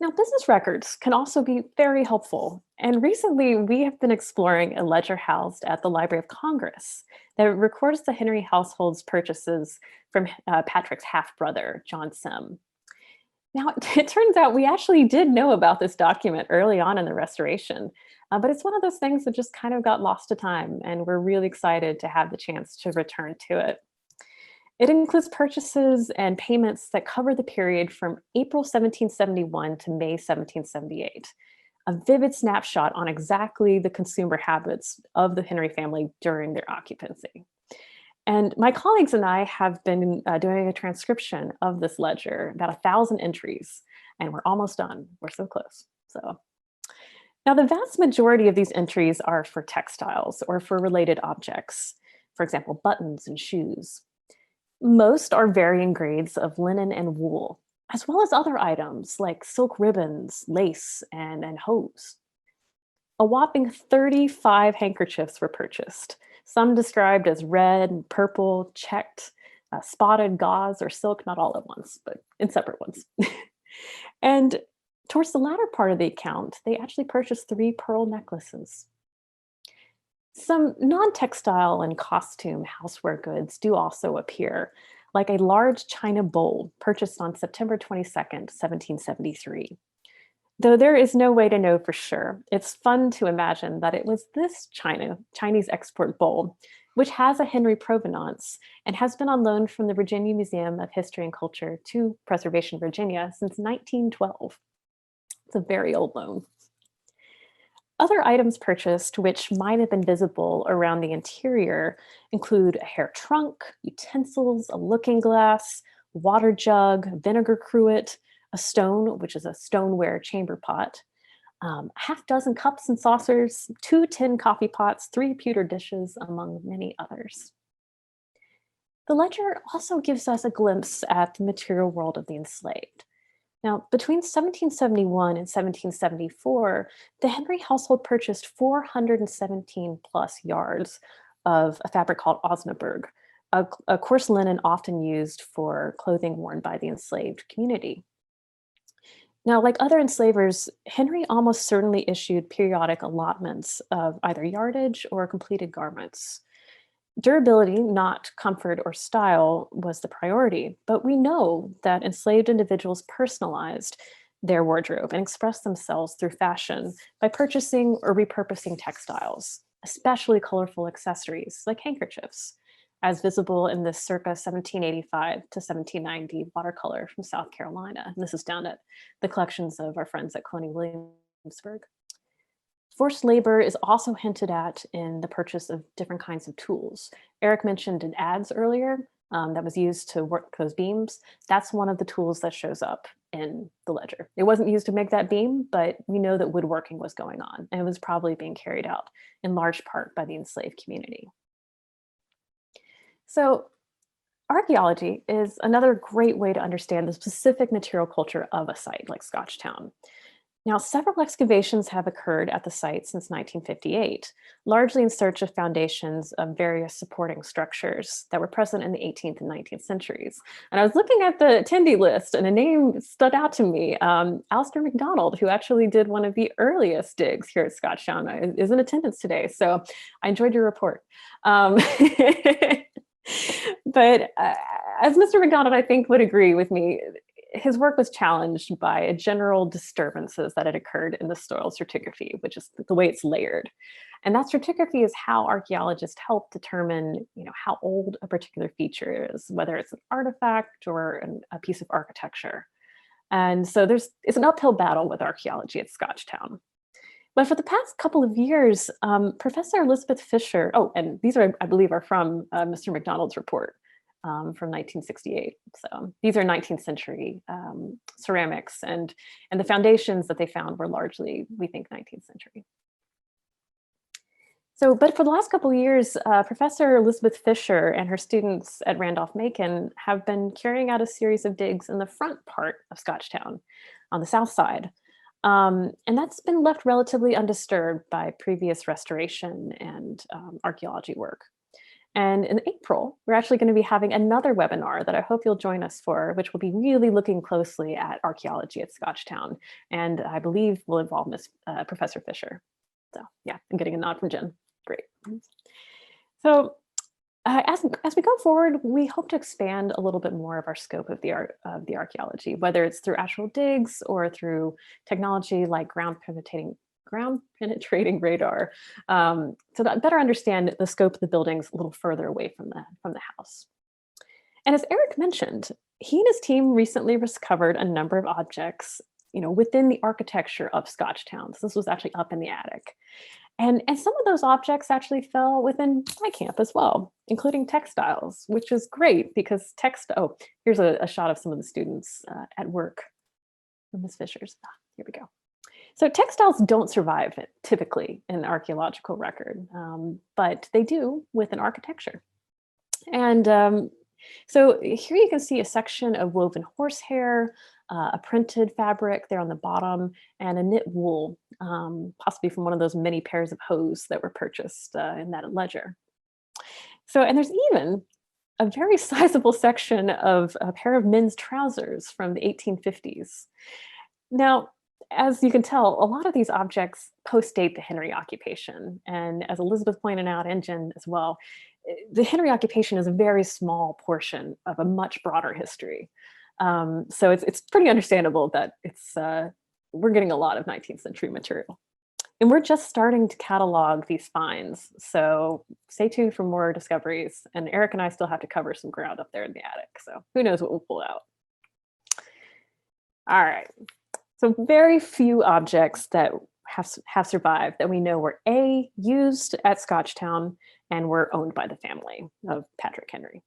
Now, business records can also be very helpful. And recently, we have been exploring a ledger housed at the Library of Congress that records the Henry household's purchases from Patrick's half-brother, John Sim. Now, it turns out we actually did know about this document early on in the restoration, but it's one of those things that just kind of got lost to time, and we're really excited to have the chance to return to it. It includes purchases and payments that cover the period from April 1771 to May 1778, a vivid snapshot on exactly the consumer habits of the Henry family during their occupancy. And my colleagues and I have been doing a transcription of this ledger, about 1,000 entries, and we're almost done. We're so close. So now the vast majority of these entries are for textiles or for related objects, for example, buttons and shoes. Most are varying grades of linen and wool, as well as other items like silk ribbons, lace, and hose. A whopping 35 handkerchiefs were purchased, some described as red, purple, checked, spotted gauze or silk, not all at once, but in separate ones. And towards the latter part of the account, they actually purchased 3 pearl necklaces. Some non-textile and costume houseware goods do also appear, like a large china bowl purchased on September 22nd, 1773. Though there is no way to know for sure, it's fun to imagine that it was this Chinese export bowl, which has a Henry provenance and has been on loan from the Virginia Museum of History and Culture to Preservation, Virginia since 1912. It's a very old loan. Other items purchased, which might have been visible around the interior, include a hair trunk, utensils, a looking glass, water jug, vinegar cruet, a stone, which is a stoneware chamber pot, half dozen cups and saucers, 2 tin coffee pots, 3 pewter dishes, among many others. The ledger also gives us a glimpse at the material world of the enslaved. Now, between 1771 and 1774, the Henry household purchased 417 plus yards of a fabric called Osnaburg, a coarse linen often used for clothing worn by the enslaved community. Now, like other enslavers, Henry almost certainly issued periodic allotments of either yardage or completed garments. Durability, not comfort or style, was the priority, but we know that enslaved individuals personalized their wardrobe and expressed themselves through fashion by purchasing or repurposing textiles, especially colorful accessories like handkerchiefs, as visible in this circa 1785 to 1790 watercolor from South Carolina. And this is down at the collections of our friends at Coney Williamsburg. Forced labor is also hinted at in the purchase of different kinds of tools. Eric mentioned an adze earlier that was used to work those beams. That's one of the tools that shows up in the ledger. It wasn't used to make that beam, but we know that woodworking was going on, and it was probably being carried out in large part by the enslaved community. So archaeology is another great way to understand the specific material culture of a site like Scotchtown. Now, several excavations have occurred at the site since 1958, largely in search of foundations of various supporting structures that were present in the 18th and 19th centuries. And I was looking at the attendee list, and a name stood out to me. Alistair MacDonald, who actually did one of the earliest digs here at Scotchtown, is in attendance today. So I enjoyed your report. But as Mr. MacDonald, I think, would agree with me, his work was challenged by a general disturbances that had occurred in the soil stratigraphy, which is the way it's layered. And that stratigraphy is how archaeologists help determine, how old a particular feature is, whether it's an artifact or a piece of architecture. And so it's an uphill battle with archaeology at Scotchtown. But for the past couple of years, Professor Elizabeth Fisher, and these are, I believe, are from Mr. MacDonald's report. from 1968. So these are 19th century ceramics, and the foundations that they found were largely, we think, 19th century. So, but for the last couple of years, Professor Elizabeth Fisher and her students at Randolph-Macon have been carrying out a series of digs in the front part of Scotchtown on the south side. And that's been left relatively undisturbed by previous restoration and archaeology work. And in April, we're actually going to be having another webinar that I hope you'll join us for, which will be really looking closely at archaeology at Scotchtown, and I believe will involve Professor Fisher. So yeah, I'm getting a nod from Jen. Great. So as we go forward, we hope to expand a little bit more of our scope of the archaeology, whether it's through actual digs or through technology like ground penetrating radar, so that better understand the scope of the buildings a little further away from the house. And as Eric mentioned, he and his team recently discovered a number of objects, within the architecture of Scotchtown. So this was actually up in the attic. And some of those objects actually fell within my camp as well, including textiles, which is great because here's a shot of some of the students at work from Ms. Fisher's. Here we go. So textiles don't survive typically in the archaeological record, but they do with an architecture. And so here you can see a section of woven horsehair, a printed fabric there on the bottom, and a knit wool, possibly from one of those many pairs of hose that were purchased in that ledger. So, and there's even a very sizable section of a pair of men's trousers from the 1850s. Now, as you can tell, a lot of these objects post-date the Henry occupation. And as Elizabeth pointed out, and Jen as well, the Henry occupation is a very small portion of a much broader history. So it's pretty understandable that we're getting a lot of 19th century material. And we're just starting to catalog these finds. So stay tuned for more discoveries. And Eric and I still have to cover some ground up there in the attic. So who knows what we'll pull out. All right. So very few objects that have survived that we know were used at Scotchtown and were owned by the family of Patrick Henry.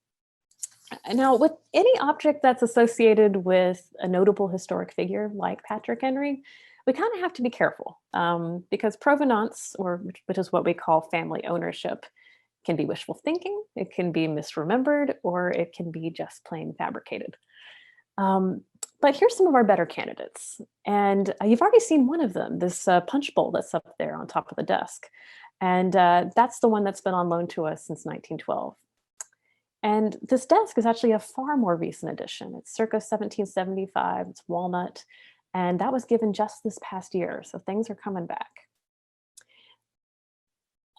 Now, with any object that's associated with a notable historic figure like Patrick Henry, we kind of have to be careful because provenance, which is what we call family ownership, can be wishful thinking, it can be misremembered, or it can be just plain fabricated. But here's some of our better candidates. And you've already seen one of them, this punch bowl that's up there on top of the desk. And that's the one that's been on loan to us since 1912. And this desk is actually a far more recent addition. It's circa 1775, it's walnut, and that was given just this past year, so things are coming back.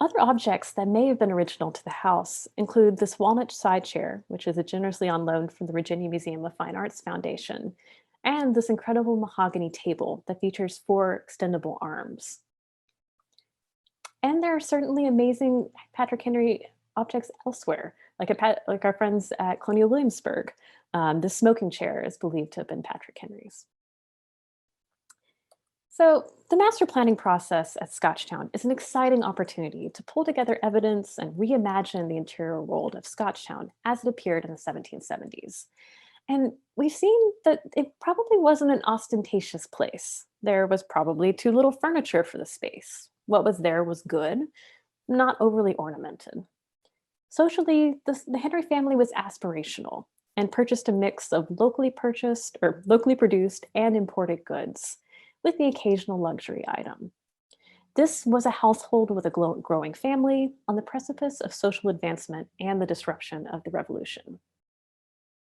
Other objects that may have been original to the house include this walnut side chair, which is generously on loan from the Virginia Museum of Fine Arts Foundation, and this incredible mahogany table that features 4 extendable arms. And there are certainly amazing Patrick Henry objects elsewhere, like our friends at Colonial Williamsburg. The smoking chair is believed to have been Patrick Henry's. So the master planning process at Scotchtown is an exciting opportunity to pull together evidence and reimagine the interior world of Scotchtown as it appeared in the 1770s. And we've seen that it probably wasn't an ostentatious place. There was probably too little furniture for the space. What was there was good, not overly ornamented. Socially, the Henry family was aspirational and purchased a mix of locally produced and imported goods, with the occasional luxury item. This was a household with a growing family on the precipice of social advancement and the disruption of the Revolution.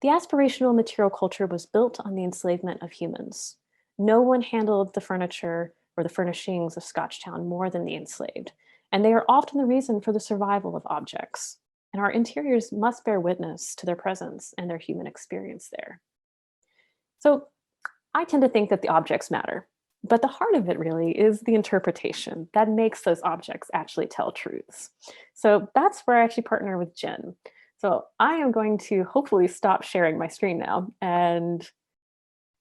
The aspirational material culture was built on the enslavement of humans. No one handled the furniture or the furnishings of Scotchtown more than the enslaved, and they are often the reason for the survival of objects. And our interiors must bear witness to their presence and their human experience there. So I tend to think that the objects matter, but the heart of it really is the interpretation that makes those objects actually tell truths. So that's where I actually partner with Jen. So I am going to hopefully stop sharing my screen now and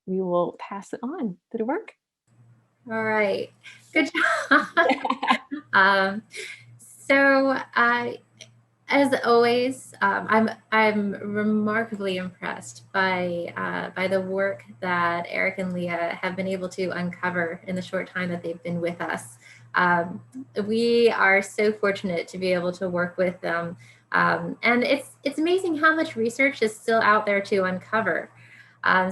we will pass it on. Did it work? All right, good job. As always, I'm remarkably impressed by the work that Eric and Leah have been able to uncover in the short time that they've been with us. We are so fortunate to be able to work with them, and it's amazing how much research is still out there to uncover.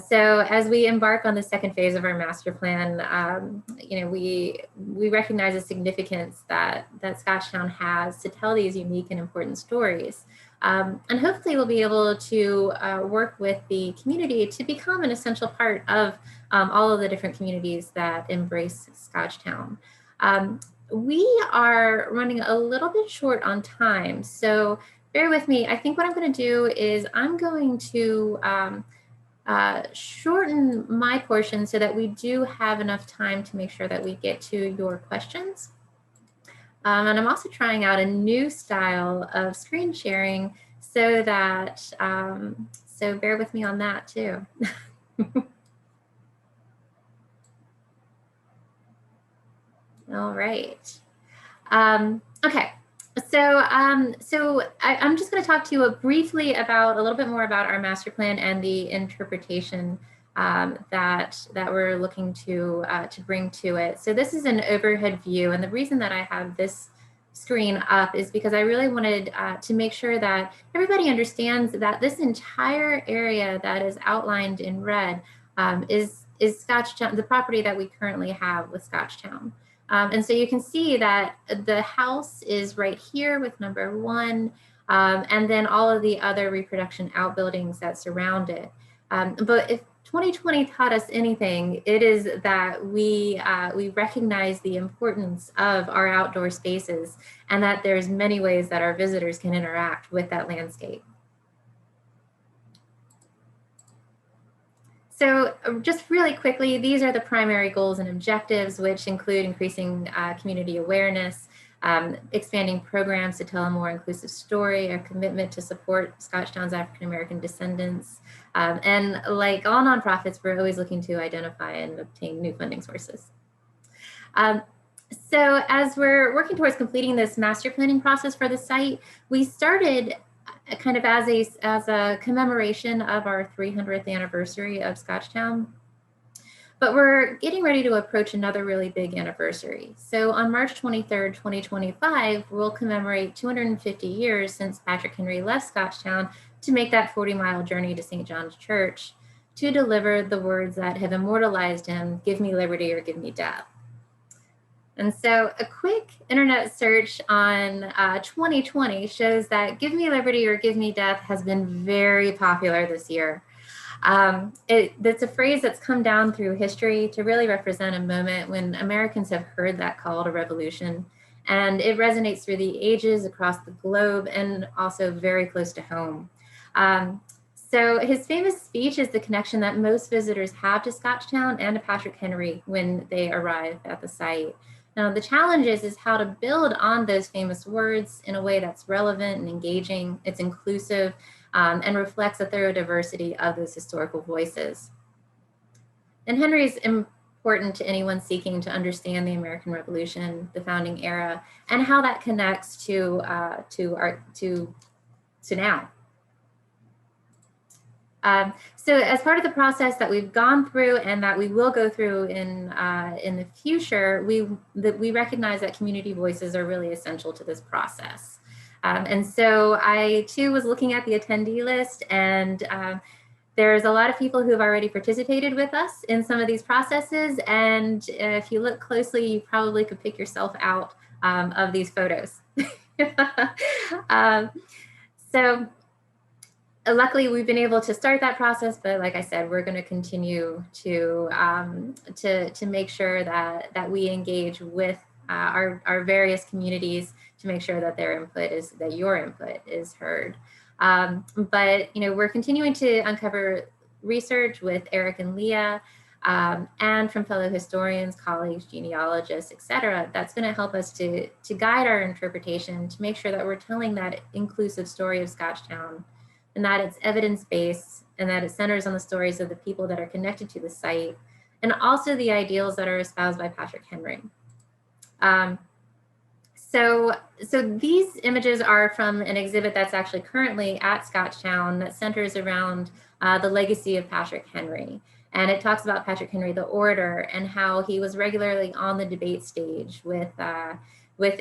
So as we embark on the second phase of our master plan, we recognize the significance that Scotchtown has to tell these unique and important stories. And hopefully we'll be able to work with the community to become an essential part of all of the different communities that embrace Scotchtown. We are running a little bit short on time, so bear with me. I think what I'm going to do is I'm going to shorten my portion so that we do have enough time to make sure that we get to your questions. And I'm also trying out a new style of screen sharing so that, so bear with me on that too. All right. Okay. So, I'm just going to talk to you briefly about a little bit more about our master plan and the interpretation that we're looking to bring to it. So this is an overhead view, and the reason that I have this screen up is because I really wanted to make sure that everybody understands that this entire area that is outlined in red is Scotchtown, the property that we currently have with Scotchtown. And so you can see that the house is right here with number 1, and then all of the other reproduction outbuildings that surround it. But if 2020 taught us anything, it is that we recognize the importance of our outdoor spaces and that there's many ways that our visitors can interact with that landscape. So just really quickly, these are the primary goals and objectives, which include increasing community awareness, expanding programs to tell a more inclusive story, our commitment to support Scotchtown's African-American descendants. And like all nonprofits, we're always looking to identify and obtain new funding sources. So as we're working towards completing this master planning process for the site, we started kind of as a commemoration of our 300th anniversary of Scotchtown. But we're getting ready to approach another really big anniversary. So on March 23rd, 2025, we'll commemorate 250 years since Patrick Henry left Scotchtown to make that 40-mile journey to St. John's Church to deliver the words that have immortalized him, "Give me liberty or give me death." And so a quick internet search on 2020 shows that "Give me liberty or give me death" has been very popular this year. It's a phrase that's come down through history to really represent a moment when Americans have heard that call to revolution. And it resonates through the ages across the globe and also very close to home. So his famous speech is the connection that most visitors have to Scotchtown and to Patrick Henry when they arrive at the site. Now, the challenge is how to build on those famous words in a way that's relevant and engaging, it's inclusive, and reflects a thorough diversity of those historical voices. And Henry is important to anyone seeking to understand the American Revolution, the founding era, and how that connects to now. So as part of the process that we've gone through and that we will go through in the future, we recognize that community voices are really essential to this process. And so I too was looking at the attendee list, and there's a lot of people who have already participated with us in some of these processes. And if you look closely, you probably could pick yourself out of these photos. Luckily, we've been able to start that process, but like I said, we're going to continue to make sure that we engage with our various communities to make sure that your input is heard. But we're continuing to uncover research with Eric and Leah, and from fellow historians, colleagues, genealogists, etc. That's going to help us to guide our interpretation to make sure that we're telling that inclusive story of Scotchtown, and that it's evidence-based, and that it centers on the stories of the people that are connected to the site, and also the ideals that are espoused by Patrick Henry. So these images are from an exhibit that's actually currently at Scotchtown that centers around the legacy of Patrick Henry. And it talks about Patrick Henry, the orator, and how he was regularly on the debate stage with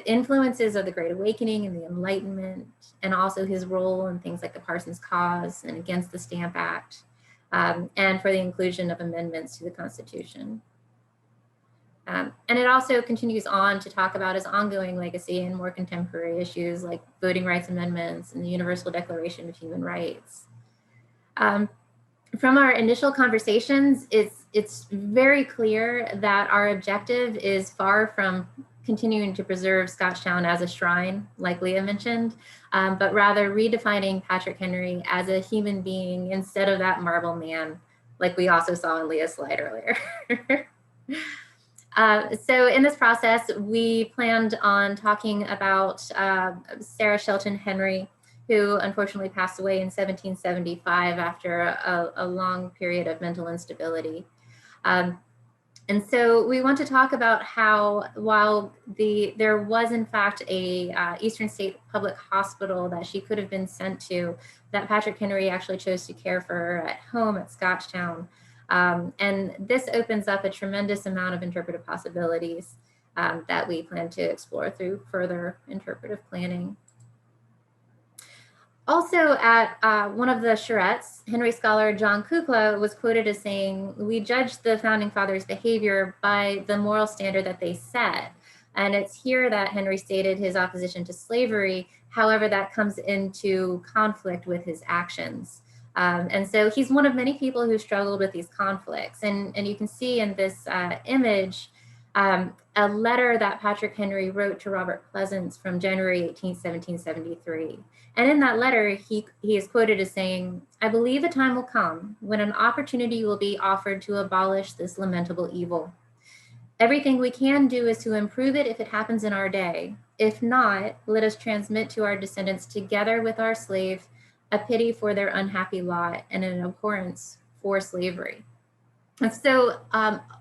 influences of the Great Awakening and the Enlightenment, and also his role in things like the Parsons Cause and against the Stamp Act, and for the inclusion of amendments to the Constitution. And it also continues on to talk about his ongoing legacy and more contemporary issues like voting rights amendments and the Universal Declaration of Human Rights. From our initial conversations, it's very clear that our objective is far from continuing to preserve Scotchtown as a shrine, like Leah mentioned, but rather redefining Patrick Henry as a human being instead of that marble man, like we also saw in Leah's slide earlier. So in this process, we planned on talking about Sarah Shelton Henry, who unfortunately passed away in 1775 after a long period of mental instability. And so we want to talk about how, while there was in fact a Eastern State Public Hospital that she could have been sent to, that Patrick Henry actually chose to care for her at home at Scotchtown. And this opens up a tremendous amount of interpretive possibilities that we plan to explore through further interpretive planning. Also at one of the charrettes, Henry scholar John Kukla was quoted as saying, "We judge the founding fathers' behavior by the moral standard that they set." And it's here that Henry stated his opposition to slavery. However, that comes into conflict with his actions. And so he's one of many people who struggled with these conflicts. And you can see in this image, a letter that Patrick Henry wrote to Robert Pleasance from January 18, 1773. And in that letter, he is quoted as saying, "I believe a time will come when an opportunity will be offered to abolish this lamentable evil. Everything we can do is to improve it if it happens in our day. If not, let us transmit to our descendants, together with our slave, a pity for their unhappy lot and an abhorrence for slavery." And so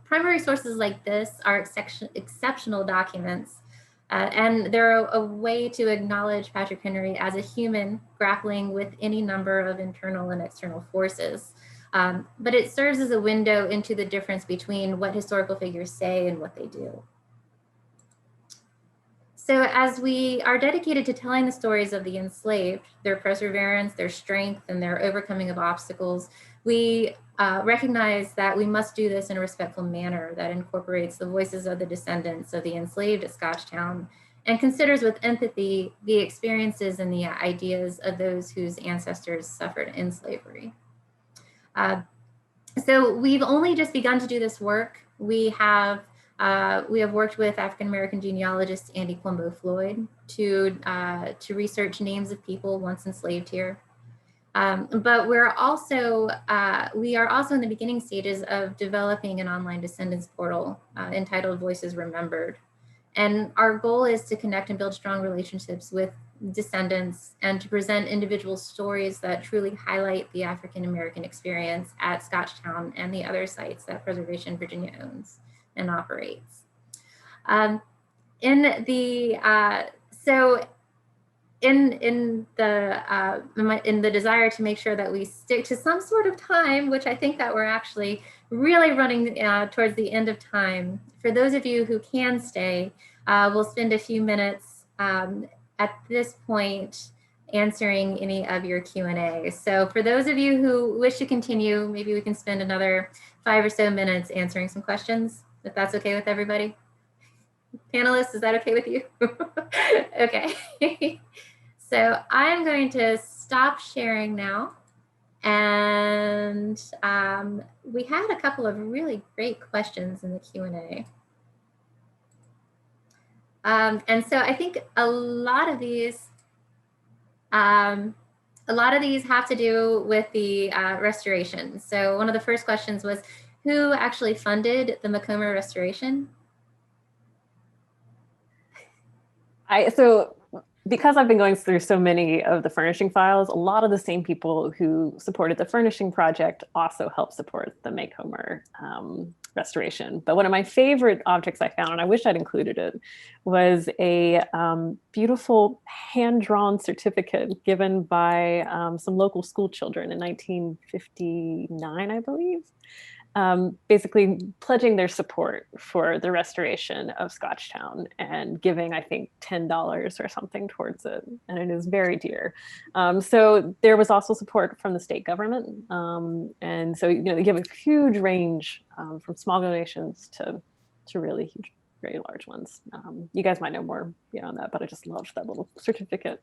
primary sources like this are exceptional documents, and they're a way to acknowledge Patrick Henry as a human grappling with any number of internal and external forces. But it serves as a window into the difference between what historical figures say and what they do. So as we are dedicated to telling the stories of the enslaved, their perseverance, their strength, and their overcoming of obstacles, we recognize that we must do this in a respectful manner that incorporates the voices of the descendants of the enslaved at Scotchtown and considers with empathy the experiences and the ideas of those whose ancestors suffered in slavery. So we've only just begun to do this work. We have worked with African-American genealogist Andy Quimbo Floyd to research names of people once enslaved here. But we are also in the beginning stages of developing an online descendants portal entitled Voices Remembered. And our goal is to connect and build strong relationships with descendants and to present individual stories that truly highlight the African-American experience at Scotchtown and the other sites that Preservation Virginia owns and operates. In the desire to make sure that we stick to some sort of time, which I think that we're actually really running towards the end of time. For those of you who can stay, we'll spend a few minutes at this point answering any of your Q&A. So for those of you who wish to continue, maybe we can spend another 5 or so minutes answering some questions, if that's okay with everybody. Panelists, is that okay with you? Okay. So I'm going to stop sharing now. And we had a couple of really great questions in the Q&A. And so I think a lot of these have to do with the restoration. So one of the first questions was, who actually funded the Macomber restoration? Because I've been going through so many of the furnishing files, a lot of the same people who supported the furnishing project also helped support the Macomber restoration. But one of my favorite objects I found, and I wish I'd included it, was a beautiful hand-drawn certificate given by some local school children in 1959, I believe. Basically pledging their support for the restoration of Scotchtown and giving, I think, $10 or something towards it. And it is very dear. So there was also support from the state government. And so, they give a huge range from small donations to really huge, very large ones. You guys might know more beyond that, but I just loved that little certificate.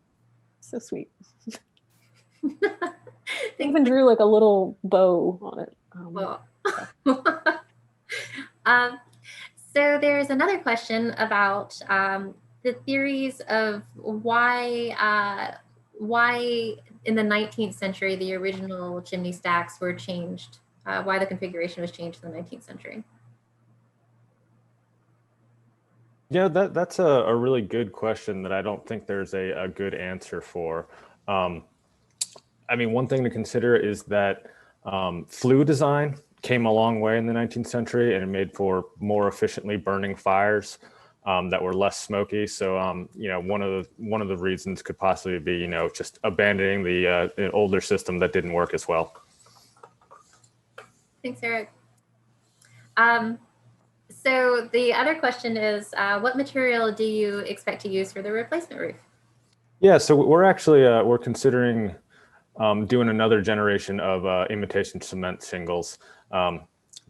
So sweet. They even drew like a little bow on it. So there's another question about the theories of why in the 19th century the original chimney stacks were changed, why the configuration was changed in the 19th century. Yeah, that's a really good question that I don't think there's a good answer for. I mean, one thing to consider is that flue design came a long way in the 19th century, and it made for more efficiently burning fires that were less smoky. So, one of the reasons could possibly be, just abandoning the an older system that didn't work as well. Thanks, Eric. So the other question is, what material do you expect to use for the replacement roof? Yeah, so we're actually we're considering doing another generation of imitation cement shingles.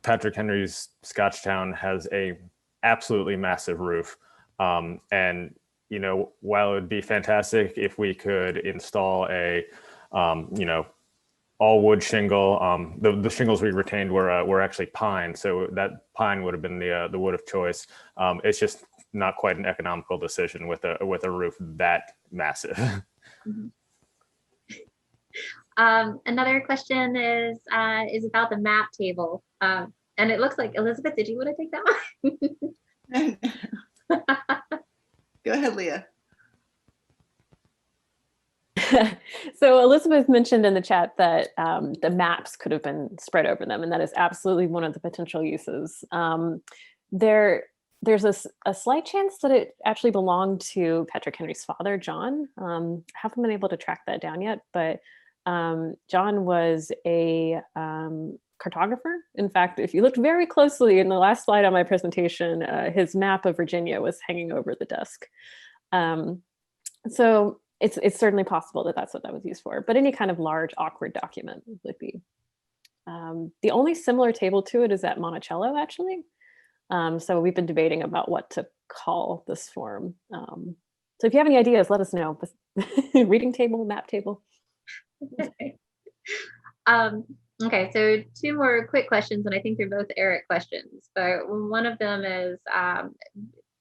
Patrick Henry's Scotchtown has a absolutely massive roof. And, while it would be fantastic if we could install a, all wood shingle, the shingles we retained were actually pine. So that pine would have been the wood of choice. It's just not quite an economical decision with a roof that massive. Mm-hmm. Another question is about the map table. And it looks like, Elizabeth, did you want to take that one? Go ahead, Leah. So Elizabeth mentioned in the chat that the maps could have been spread over them, and that is absolutely one of the potential uses. There's a slight chance that it actually belonged to Patrick Henry's father, John. I haven't been able to track that down yet, but John was a cartographer. In fact, if you looked very closely in the last slide on my presentation, his map of Virginia was hanging over the desk. So it's certainly possible that that's what that was used for, but any kind of large, awkward document would be. The only similar table to it is at Monticello, actually. So we've been debating about what to call this form. So if you have any ideas, let us know. Reading table, map table. Okay, so two more quick questions, and I think they're both Eric questions. But one of them is,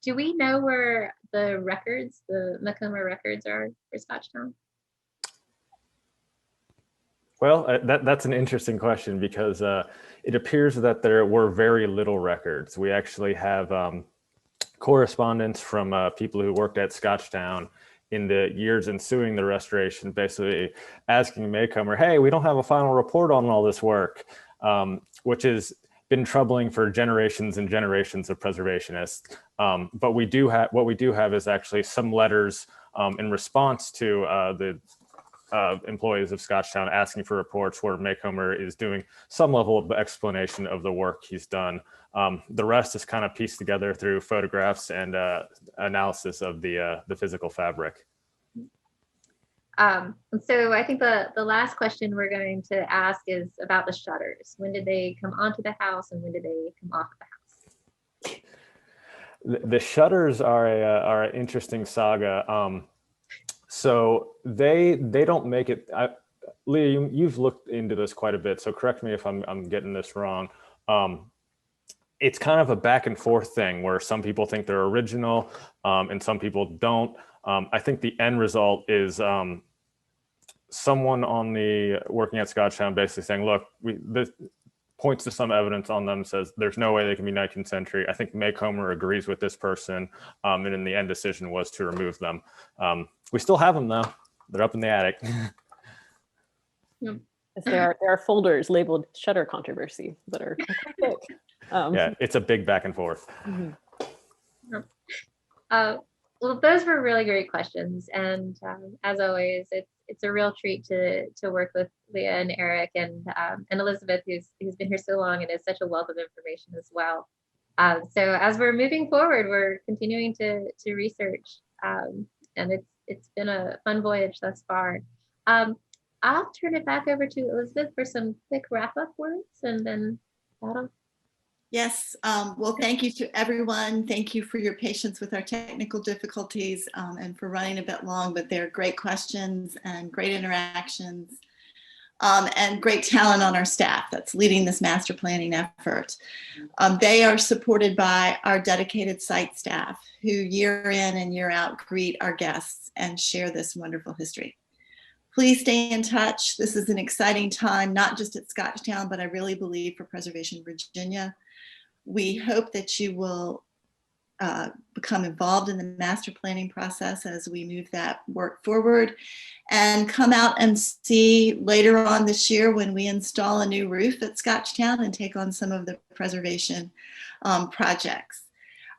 do we know where the records, the Macomber records, are for Scotchtown? Well, that's an interesting question because it appears that there were very little records. We actually have correspondence from people who worked at Scotchtown in the years ensuing the restoration, basically asking Macomber, hey, we don't have a final report on all this work, which has been troubling for generations and generations of preservationists. But what we do have is actually some letters in response to the employees of Scotchtown asking for reports where Macomber is doing some level of explanation of the work he's done. The rest is kind of pieced together through photographs and analysis of the physical fabric. So I think the last question we're going to ask is about the shutters. When did they come onto the house and when did they come off the house? The shutters are an interesting saga. So they don't make it. Leah, you've looked into this quite a bit, so correct me if I'm getting this wrong. It's kind of a back and forth thing where some people think they're original and some people don't. I think the end result is someone working at Scotchtown basically saying, look, this points to some evidence on them, says there's no way they can be 19th century. I think Macomber agrees with this person. And in the end decision was to remove them. We still have them though. They're up in the attic. There are folders labeled shutter controversy that are quite thick. Yeah, it's a big back and forth. Mhm. Well, those were really great questions, and as always, it's a real treat to work with Leah and Eric and Elizabeth, who's been here so long and is such a wealth of information as well. So as we're moving forward, we're continuing to research, and it's been a fun voyage thus far. I'll turn it back over to Elizabeth for some quick wrap-up words, and then that'll. Yes, well, thank you to everyone. Thank you for your patience with our technical difficulties and for running a bit long, but they're great questions and great interactions and great talent on our staff that's leading this master planning effort. They are supported by our dedicated site staff who year in and year out greet our guests and share this wonderful history. Please stay in touch. This is an exciting time, not just at Scotchtown, but I really believe for Preservation Virginia. We hope that you will become involved in the master planning process as we move that work forward, and come out and see later on this year when we install a new roof at Scotchtown and take on some of the preservation projects.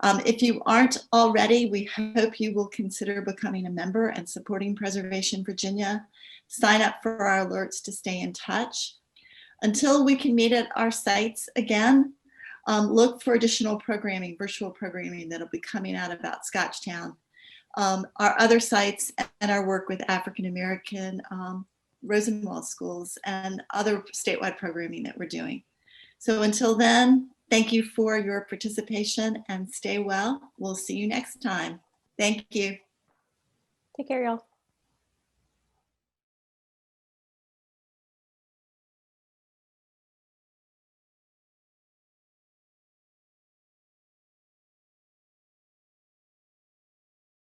If you aren't already, we hope you will consider becoming a member and supporting Preservation Virginia. Sign up for our alerts to stay in touch. Until we can meet at our sites again, look for additional programming, virtual programming that'll be coming out about Scotchtown, our other sites, and our work with African American Rosenwald schools and other statewide programming that we're doing. So until then, thank you for your participation and stay well. We'll see you next time. Thank you. Take care, y'all.